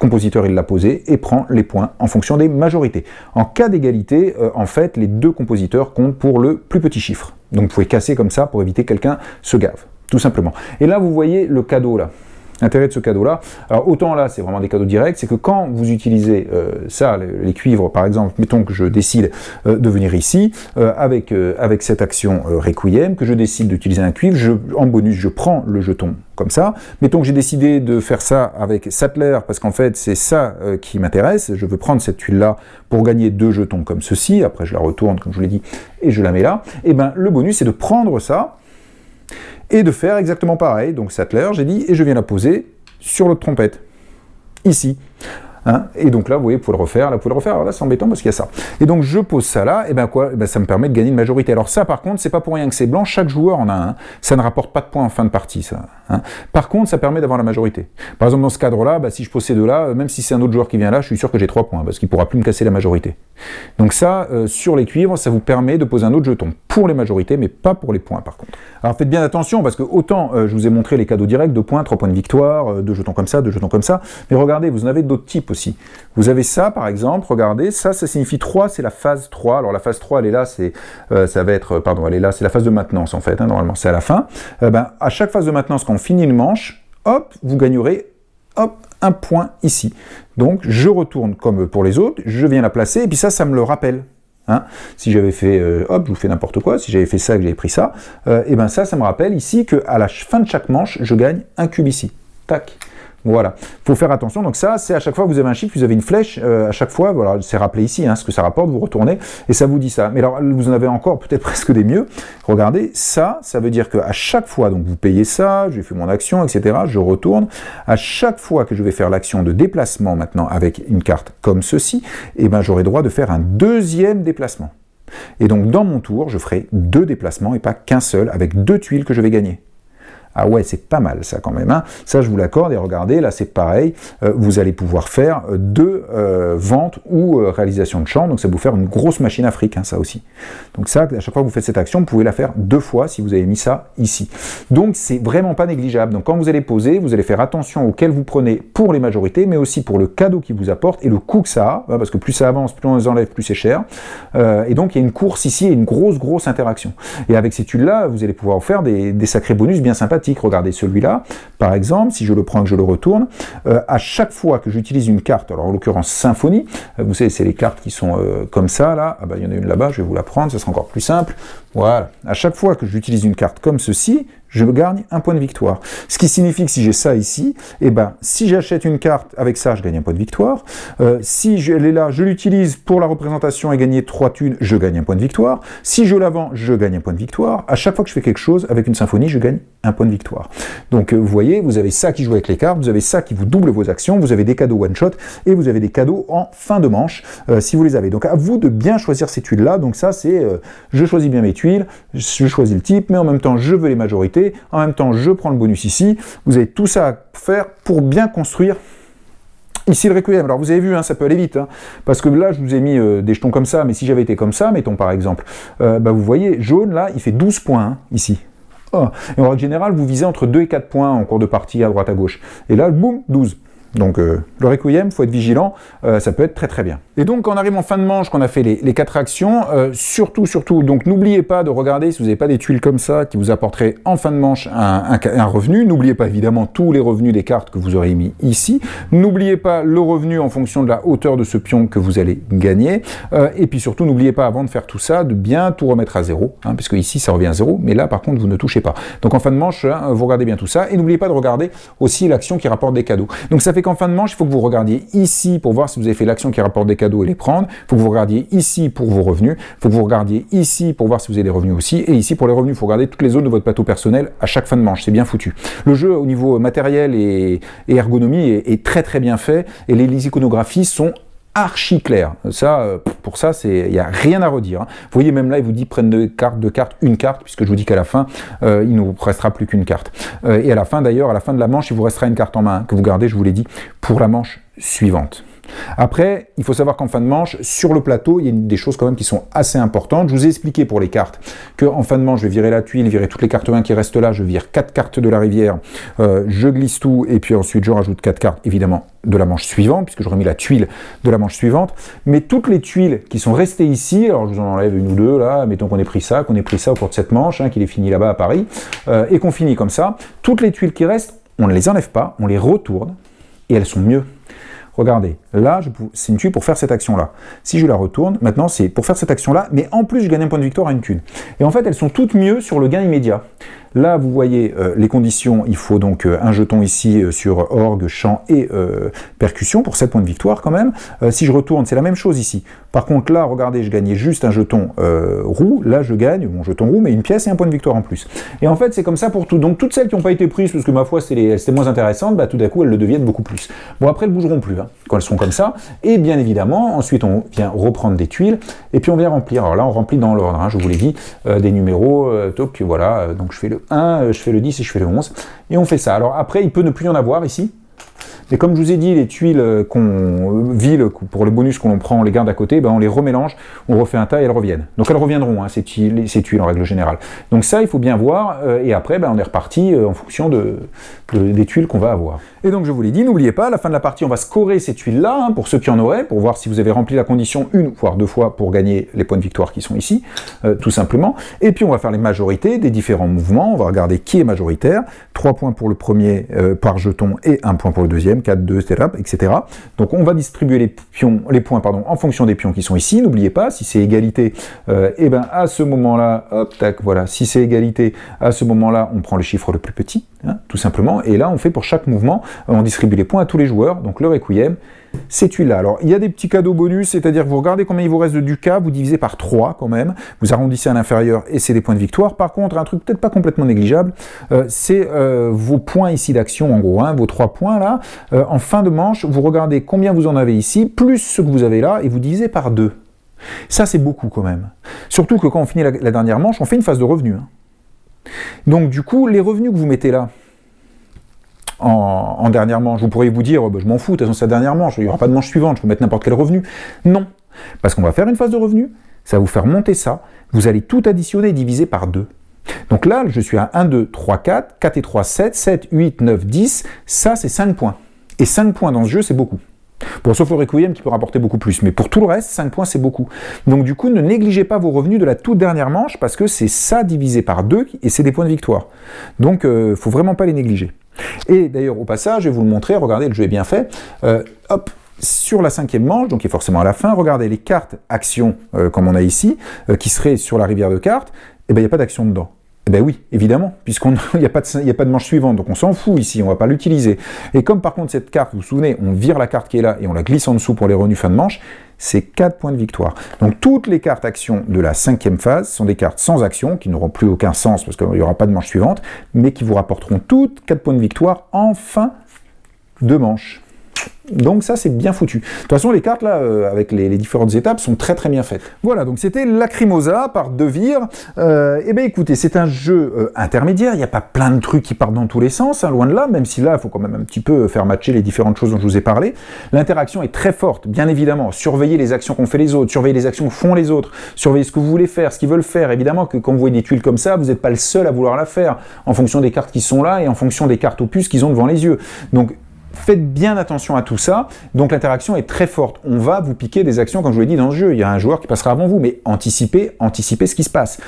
compositeur il l'a posé et prend les points en fonction des majorités. En cas d'égalité, en fait, les deux compositeurs comptent pour le plus petit chiffre. Donc vous pouvez casser comme ça pour éviter que quelqu'un se gave, tout simplement. Et là, vous voyez le cadeau là. L'intérêt de ce cadeau-là, alors autant là, c'est vraiment des cadeaux directs, c'est que quand vous utilisez ça, les cuivres par exemple, mettons que je décide de venir ici, avec cette action Requiem, que je décide d'utiliser un cuivre, en bonus, je prends le jeton comme ça. Mettons que j'ai décidé de faire ça avec Sattler, parce qu'en fait, c'est ça qui m'intéresse, je veux prendre cette tuile-là pour gagner 2 jetons comme ceci, après je la retourne, comme je vous l'ai dit, et je la mets là, et ben le bonus, c'est de prendre ça, et de faire exactement pareil, donc Sattler, j'ai dit, et je viens la poser sur l'autre trompette, ici. Hein, et donc là, vous voyez, vous pouvez le refaire, là, vous pouvez le refaire, alors là, c'est embêtant parce qu'il y a ça. Et donc, je pose ça là, et ben quoi, et ben, ça me permet de gagner une majorité. Alors ça, par contre, c'est pas pour rien que c'est blanc, chaque joueur en a un. Ça ne rapporte pas de points en fin de partie, ça. Hein. Par contre, ça permet d'avoir la majorité. Par exemple, dans ce cadre-là, bah, si je pose ces deux-là, même si c'est un autre joueur qui vient là, je suis sûr que j'ai 3 points, parce qu'il pourra plus me casser la majorité. Donc ça, sur les cuivres, ça vous permet de poser un autre jeton pour les majorités, mais pas pour les points par contre. Alors faites bien attention, parce que autant je vous ai montré les cadeaux directs, 2 points, 3 points de victoire, 2 jetons comme ça, 2 jetons comme ça, mais regardez, vous en avez d'autres types aussi. Vous avez ça par exemple, regardez, ça signifie 3, c'est la phase 3, alors la phase 3 elle est là, ça va être, pardon, elle est là, c'est la phase de maintenance en fait, hein, normalement c'est à la fin. À chaque phase de maintenance, quand on finit une manche, hop, vous gagnerez, hop, un point ici. Donc je retourne comme pour les autres, je viens la placer, et puis ça me le rappelle. Hein, si j'avais fait, hop, je vous fais n'importe quoi, si j'avais fait ça, que j'avais pris ça, et ben ça me rappelle ici qu'à la fin de chaque manche, je gagne un cube ici. Tac. Voilà, il faut faire attention, donc ça, c'est à chaque fois que vous avez un chiffre, vous avez une flèche, à chaque fois, voilà, c'est rappelé ici, hein, ce que ça rapporte, vous retournez, et ça vous dit ça. Mais alors, vous en avez encore peut-être presque des mieux. Regardez, ça veut dire qu'à chaque fois, donc vous payez ça, j'ai fait mon action, etc., je retourne, à chaque fois que je vais faire l'action de déplacement maintenant avec une carte comme ceci, et ben j'aurai droit de faire un deuxième déplacement. Et donc, dans mon tour, je ferai 2 déplacements et pas qu'un seul, avec 2 tuiles que je vais gagner. Ah ouais, c'est pas mal ça quand même, hein. Ça je vous l'accorde, et regardez, là c'est pareil, vous allez pouvoir faire 2 ventes ou réalisation de champ, donc ça va vous faire une grosse machine à fric, hein, ça aussi. Donc ça, à chaque fois que vous faites cette action, vous pouvez la faire 2 fois si vous avez mis ça ici. Donc c'est vraiment pas négligeable, donc quand vous allez poser, vous allez faire attention auquel vous prenez pour les majorités, mais aussi pour le cadeau qu'il vous apporte et le coût que ça a, parce que plus ça avance, plus on les enlève, plus c'est cher, et donc il y a une course ici et une grosse interaction. Et avec ces tuiles-là, vous allez pouvoir faire des sacrés bonus bien sympathiques. Regardez celui-là, par exemple, si je le prends et que je le retourne, à chaque fois que j'utilise une carte, alors en l'occurrence Symphonie, vous savez, c'est les cartes qui sont comme ça, là, ah bah, il y en a une là-bas, je vais vous la prendre, ça sera encore plus simple, voilà, à chaque fois que j'utilise une carte comme ceci, je gagne un point de victoire. Ce qui signifie que si j'ai ça ici, eh ben, si j'achète une carte avec ça, je gagne un point de victoire. Si elle est là, je l'utilise pour la représentation et gagner 3 thunes, je gagne un point de victoire. Si je la vends, je gagne un point de victoire. À chaque fois que je fais quelque chose avec une symphonie, je gagne un point de victoire. Donc vous voyez, vous avez ça qui joue avec les cartes, vous avez ça qui vous double vos actions, vous avez des cadeaux one-shot et vous avez des cadeaux en fin de manche si vous les avez. Donc à vous de bien choisir ces tuiles-là. Donc ça, c'est je choisis bien mes tuiles, je choisis le type, mais en même temps, je veux les majorités. En même temps, je prends le bonus ici. Vous avez tout ça à faire pour bien construire ici le Requiem. Alors vous avez vu, hein, ça peut aller vite, hein, parce que là, je vous ai mis des jetons comme ça, mais si j'avais été comme ça, mettons par exemple, vous voyez, jaune, là, il fait 12 points, hein, ici. Oh. Et en règle générale, vous visez entre 2 et 4 points en cours de partie, à droite, à gauche. Et là, boum, 12. Donc le Requiem, il faut être vigilant, ça peut être très bien. Et donc quand on arrive en fin de manche, qu'on a fait les 4 actions, surtout, donc n'oubliez pas de regarder si vous n'avez pas des tuiles comme ça qui vous apporteraient en fin de manche un revenu. N'oubliez pas évidemment tous les revenus des cartes que vous aurez mis ici. N'oubliez pas le revenu en fonction de la hauteur de ce pion que vous allez gagner. Et puis surtout, n'oubliez pas avant de faire tout ça, de bien tout remettre à 0, hein, puisque ici ça revient à 0, mais là par contre vous ne touchez pas. Donc en fin de manche, hein, vous regardez bien tout ça, et n'oubliez pas de regarder aussi l'action qui rapporte des cadeaux. Donc ça fait qu'en fin de manche, il faut que vous regardiez ici pour voir si vous avez fait l'action qui rapporte des cadeaux et les prendre. Il faut que vous regardiez ici pour vos revenus. Il faut que vous regardiez ici pour voir si vous avez des revenus aussi. Et ici pour les revenus, il faut regarder toutes les zones de votre plateau personnel à chaque fin de manche. C'est bien foutu. Le jeu au niveau matériel et ergonomie est très bien fait. Et les iconographies sont archi clair. Ça, pour ça, il n'y a rien à redire. Hein. Vous voyez, même là, il vous dit prenne deux cartes, une carte, puisque je vous dis qu'à la fin, il ne vous restera plus qu'une carte. Et à la fin, d'ailleurs, à la fin de la manche, il vous restera une carte en main, hein, que vous gardez, je vous l'ai dit, pour la manche suivante. Après, il faut savoir qu'en fin de manche, sur le plateau, il y a des choses quand même qui sont assez importantes. Je vous ai expliqué pour les cartes qu'en fin de manche, je vais virer la tuile, virer toutes les cartes 1 qui restent là, je vire 4 cartes de la rivière, je glisse tout, et puis ensuite je rajoute 4 cartes, évidemment, de la manche suivante, puisque j'aurais mis la tuile de la manche suivante. Mais toutes les tuiles qui sont restées ici, alors je vous en enlève une ou deux, là, mettons qu'on ait pris ça au cours de cette manche, hein, qu'il est fini là-bas à Paris, et qu'on finit comme ça, toutes les tuiles qui restent, on ne les enlève pas, on les retourne, et elles sont mieux. Regardez, là, c'est une tuile pour faire cette action-là. Si je la retourne, maintenant, c'est pour faire cette action-là, mais en plus, je gagne un point de victoire à une thune. Et en fait, elles sont toutes mieux sur le gain immédiat. Là, vous voyez les conditions, il faut donc un jeton ici sur orgue, chant et percussion pour 7 points de victoire quand même. Si je retourne, c'est la même chose ici. Par contre, là, regardez, je gagnais juste un jeton roux. Là, je gagne mon jeton roux, mais une pièce et un point de victoire en plus. Et en fait, c'est comme ça pour tout. Donc, toutes celles qui n'ont pas été prises, parce que ma foi, c'était moins intéressantes, bah, tout d'un coup, elles le deviennent beaucoup plus. Bon, après, elles ne bougeront plus, hein, quand elles sont comme ça. Et bien évidemment, ensuite, on vient reprendre des tuiles, et puis on vient remplir. Alors là, on remplit dans l'ordre, hein, je vous l'ai dit, des numéros, donc voilà, donc je fais le 1, je fais le 10 et je fais le 11, et on fait ça. Alors après, il peut ne plus y en avoir ici, Mais comme je vous ai dit, les tuiles pour le bonus qu'on prend, on les garde à côté, ben on les remélange, on refait un tas et elles reviennent. Donc elles reviendront, hein, ces tuiles en règle générale. Donc ça, il faut bien voir, et après, ben, on est reparti en fonction des tuiles qu'on va avoir. Et donc je vous l'ai dit, n'oubliez pas, à la fin de la partie, on va scorer ces tuiles-là, hein, pour ceux qui en auraient, pour voir si vous avez rempli la condition une, voire deux fois pour gagner les points de victoire qui sont ici, tout simplement. Et puis on va faire les majorités des différents mouvements, on va regarder qui est majoritaire, 3 points pour le premier par jeton et 1 point pour le deuxième, 4, 2, etc. Donc on va distribuer les points en fonction des pions qui sont ici. N'oubliez pas, si c'est égalité, et ben à ce moment-là, hop, tac, voilà, si c'est égalité, à ce moment-là, on prend le chiffre le plus petit, hein, tout simplement, et là on fait pour chaque mouvement, on distribue les points à tous les joueurs, donc le requiem, ces tuiles-là. Alors, il y a des petits cadeaux bonus, c'est-à-dire que vous regardez combien il vous reste de ducats, vous divisez par 3 quand même, vous arrondissez à l'inférieur et c'est des points de victoire. Par contre, un truc peut-être pas complètement négligeable, c'est vos points ici d'action, en gros, hein, vos 3 points là. En fin de manche, vous regardez combien vous en avez ici, plus ce que vous avez là, et vous divisez par 2. Ça, c'est beaucoup quand même. Surtout que quand on finit la dernière manche, on fait une phase de revenus. Hein. Donc, du coup, les revenus que vous mettez là, en dernière manche, vous pourriez vous dire, bah, je m'en fous, de toute façon c'est la dernière manche, il n'y aura pas de manche suivante, je peux mettre n'importe quel revenu. Non, parce qu'on va faire une phase de revenu, ça va vous faire monter ça, vous allez tout additionner et diviser par 2. Donc là, je suis à 1, 2, 3, 4, 4 et 3, 7, 7, 8, 9, 10, ça c'est 5 points. Et 5 points dans ce jeu, c'est beaucoup. Bon, sauf le Requiem qui peut rapporter beaucoup plus, mais pour tout le reste, 5 points c'est beaucoup. Donc du coup, ne négligez pas vos revenus de la toute dernière manche, parce que c'est ça divisé par 2, et c'est des points de victoire. Donc, faut vraiment pas les négliger. Et d'ailleurs, au passage, je vais vous le montrer, regardez, le jeu est bien fait. Hop, sur la 5e manche, donc qui est forcément à la fin, regardez les cartes actions, comme on a ici, qui seraient sur la rivière de cartes, et bien il n'y a pas d'action dedans. Eh bien oui, évidemment, puisqu'il n'y a pas de manche suivante, donc on s'en fout ici, on ne va pas l'utiliser. Et comme par contre cette carte, vous vous souvenez, on vire la carte qui est là et on la glisse en dessous pour les revenus fin de manche, c'est 4 points de victoire. Donc toutes les cartes actions de la 5e phase sont des cartes sans action, qui n'auront plus aucun sens parce qu'il n'y aura pas de manche suivante, mais qui vous rapporteront toutes 4 points de victoire en fin de manche. Donc ça c'est bien foutu. De toute façon les cartes là avec les différentes étapes sont très bien faites. Voilà, donc c'était Lacrimosa par De Vere. Et bien écoutez, c'est un jeu intermédiaire, il n'y a pas plein de trucs qui partent dans tous les sens, hein, loin de là, même si là il faut quand même un petit peu faire matcher les différentes choses dont je vous ai parlé. L'interaction est très forte, bien évidemment. Surveillez les actions qu'ont fait les autres, surveillez les actions que font les autres, surveillez ce que vous voulez faire, ce qu'ils veulent faire. Évidemment que quand vous voyez des tuiles comme ça, vous n'êtes pas le seul à vouloir la faire, en fonction des cartes qui sont là et en fonction des cartes opus qu'ils ont devant les yeux. Donc faites bien attention à tout ça, donc l'interaction est très forte. On va vous piquer des actions, comme je vous l'ai dit dans le jeu, il y a un joueur qui passera avant vous, mais anticipez ce qui se passe.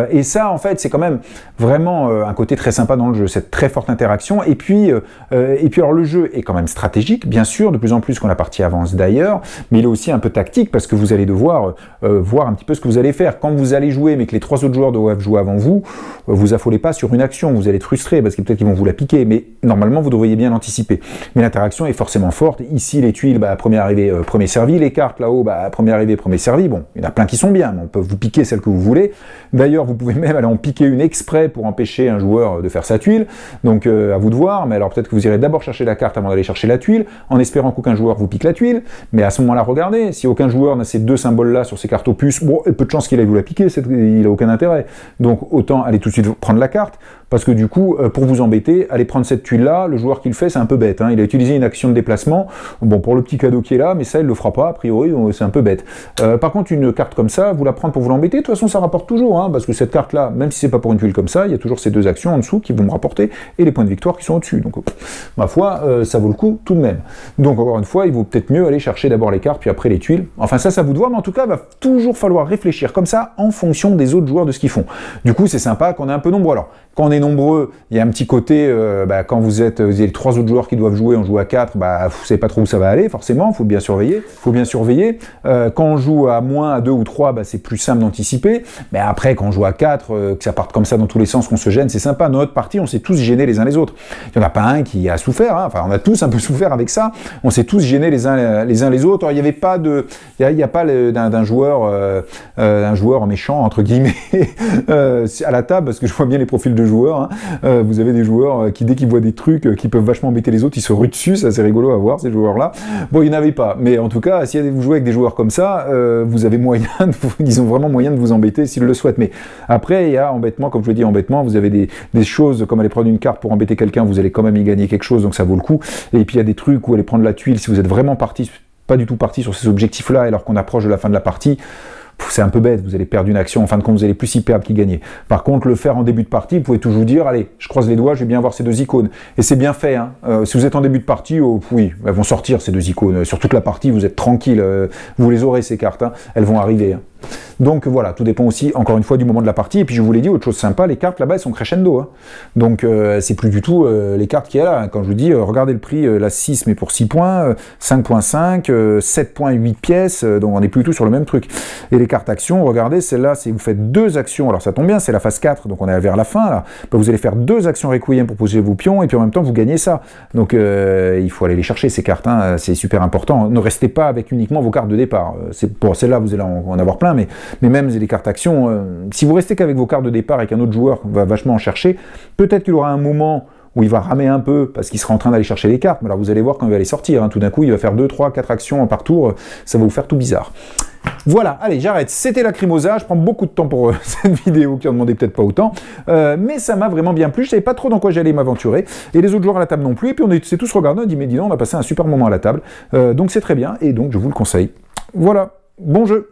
Et ça, en fait, c'est quand même vraiment un côté très sympa dans le jeu, cette très forte interaction. Et puis alors le jeu est quand même stratégique, bien sûr, de plus en plus quand la partie avance d'ailleurs, mais il est aussi un peu tactique, parce que vous allez devoir voir un petit peu ce que vous allez faire. Quand vous allez jouer, mais que les 3 autres joueurs doivent jouer avant vous, vous affolez pas sur une action, vous allez être frustré, parce que peut-être qu'ils vont vous la piquer, mais normalement, vous devriez bien l'anticiper. Mais l'interaction est forcément forte. Ici, les tuiles, bah, premier arrivé, premier servi. Les cartes là-haut, bah, premier arrivé, premier servi. Bon, il y en a plein qui sont bien, mais on peut vous piquer celle que vous voulez. D'ailleurs, vous pouvez même aller en piquer une exprès pour empêcher un joueur de faire sa tuile. Donc, à vous de voir. Mais alors, peut-être que vous irez d'abord chercher la carte avant d'aller chercher la tuile, en espérant qu'aucun joueur vous pique la tuile. Mais à ce moment-là, regardez, si aucun joueur n'a ces 2 symboles-là sur ses cartes opus, bon, il y a peu de chances qu'il aille vous la piquer, il n'a aucun intérêt. Donc, autant aller tout de suite prendre la carte. Parce que du coup, pour vous embêter, allez prendre cette tuile-là, le joueur qui le fait, c'est un peu bête. Hein. Il a utilisé une action de déplacement, bon, pour le petit cadeau qui est là, mais ça, il le fera pas, a priori, c'est un peu bête. Par contre, une carte comme ça, vous la prendre pour vous l'embêter, de toute façon, ça rapporte toujours, hein, parce que cette carte-là, même si c'est pas pour une tuile comme ça, il y a toujours ces 2 actions en dessous qui vont me rapporter, et les points de victoire qui sont au-dessus. Donc, ma foi, ça vaut le coup tout de même. Donc, encore une fois, il vaut peut-être mieux aller chercher d'abord les cartes, puis après les tuiles. Enfin, ça vous de voir, mais en tout cas, il va toujours falloir réfléchir comme ça, en fonction des autres joueurs de ce qu'ils font. Du coup, c'est sympa qu'on est un peu nombreux. Alors, quand on est nombreux, il y a un petit côté, quand vous avez les 3 autres joueurs qui doivent jouer, on joue à 4, bah, vous savez pas trop où ça va aller, forcément, il faut bien surveiller. Quand on joue à moins, à 2 ou 3, bah, c'est plus simple d'anticiper. Mais après, quand on joue à 4, que ça parte comme ça dans tous les sens, qu'on se gêne, c'est sympa. Dans notre partie, on s'est tous gênés les uns les autres. Il n'y en a pas un qui a souffert, hein. Enfin, on a tous un peu souffert avec ça. On s'est tous gênés les uns les autres. Alors, il n'y avait pas d'un joueur méchant, entre guillemets, à la table, parce que je vois bien les profils de joueurs. Hein. Vous avez des joueurs qui, dès qu'ils voient des trucs qui peuvent vachement embêter les autres, ils se couru dessus, ça c'est rigolo à voir ces joueurs-là. Bon, il n'y en avait pas, mais en tout cas, si vous jouez avec des joueurs comme ça, vous avez moyen, ils ont vraiment moyen de vous embêter s'ils le souhaitent. Mais après, il y a embêtement, comme je le dis, embêtement, vous avez des choses comme aller prendre une carte pour embêter quelqu'un, vous allez quand même y gagner quelque chose, donc ça vaut le coup. Et puis il y a des trucs où aller prendre la tuile, si vous êtes vraiment parti, pas du tout parti sur ces objectifs-là, alors qu'on approche de la fin de la partie, c'est un peu bête, vous allez perdre une action, en fin de compte vous allez plus y perdre qu'y gagner. Par contre, le faire en début de partie, vous pouvez toujours dire, allez, je croise les doigts, je vais bien voir ces deux icônes. Et c'est bien fait, hein. Si vous êtes en début de partie, oui, elles vont sortir ces deux icônes. Sur toute la partie, vous êtes tranquille, vous les aurez ces cartes, hein. Elles vont arriver. Hein. Donc voilà, tout dépend aussi, encore une fois, du moment de la partie. Et puis je vous l'ai dit, autre chose sympa, les cartes là-bas, elles sont crescendo. Hein. Donc c'est plus du tout les cartes qu'il y a là. Hein. Quand je vous dis, regardez le prix, la 6 mais pour 6 points, 5.5, 7.8 pièces, donc on n'est plus du tout sur le même truc. Et les cartes actions, regardez, celle-là, si vous faites 2 actions, alors ça tombe bien, c'est la phase 4, donc on est vers la fin là, ben, vous allez faire 2 actions Requiem pour poser vos pions, et puis en même temps vous gagnez ça. Donc il faut aller les chercher ces cartes, hein, c'est super important. Ne restez pas avec uniquement vos cartes de départ. Pour celle-là, vous allez en avoir plein, mais même les cartes actions, si vous restez qu'avec vos cartes de départ et qu'un autre joueur va vachement en chercher, peut-être qu'il aura un moment où il va ramer un peu parce qu'il sera en train d'aller chercher les cartes, mais alors vous allez voir quand il va les sortir, hein, tout d'un coup il va faire 2, 3, 4 actions par tour, ça va vous faire tout bizarre. Voilà, allez, j'arrête, c'était Lacrimosa, je prends beaucoup de temps pour cette vidéo qui en demandait peut-être pas autant, mais ça m'a vraiment bien plu, je savais pas trop dans quoi j'allais m'aventurer, et les autres joueurs à la table non plus, et puis on s'est tous regardés, on a dit mais dis donc, on a passé un super moment à la table, donc c'est très bien, et donc je vous le conseille. Voilà, bon jeu.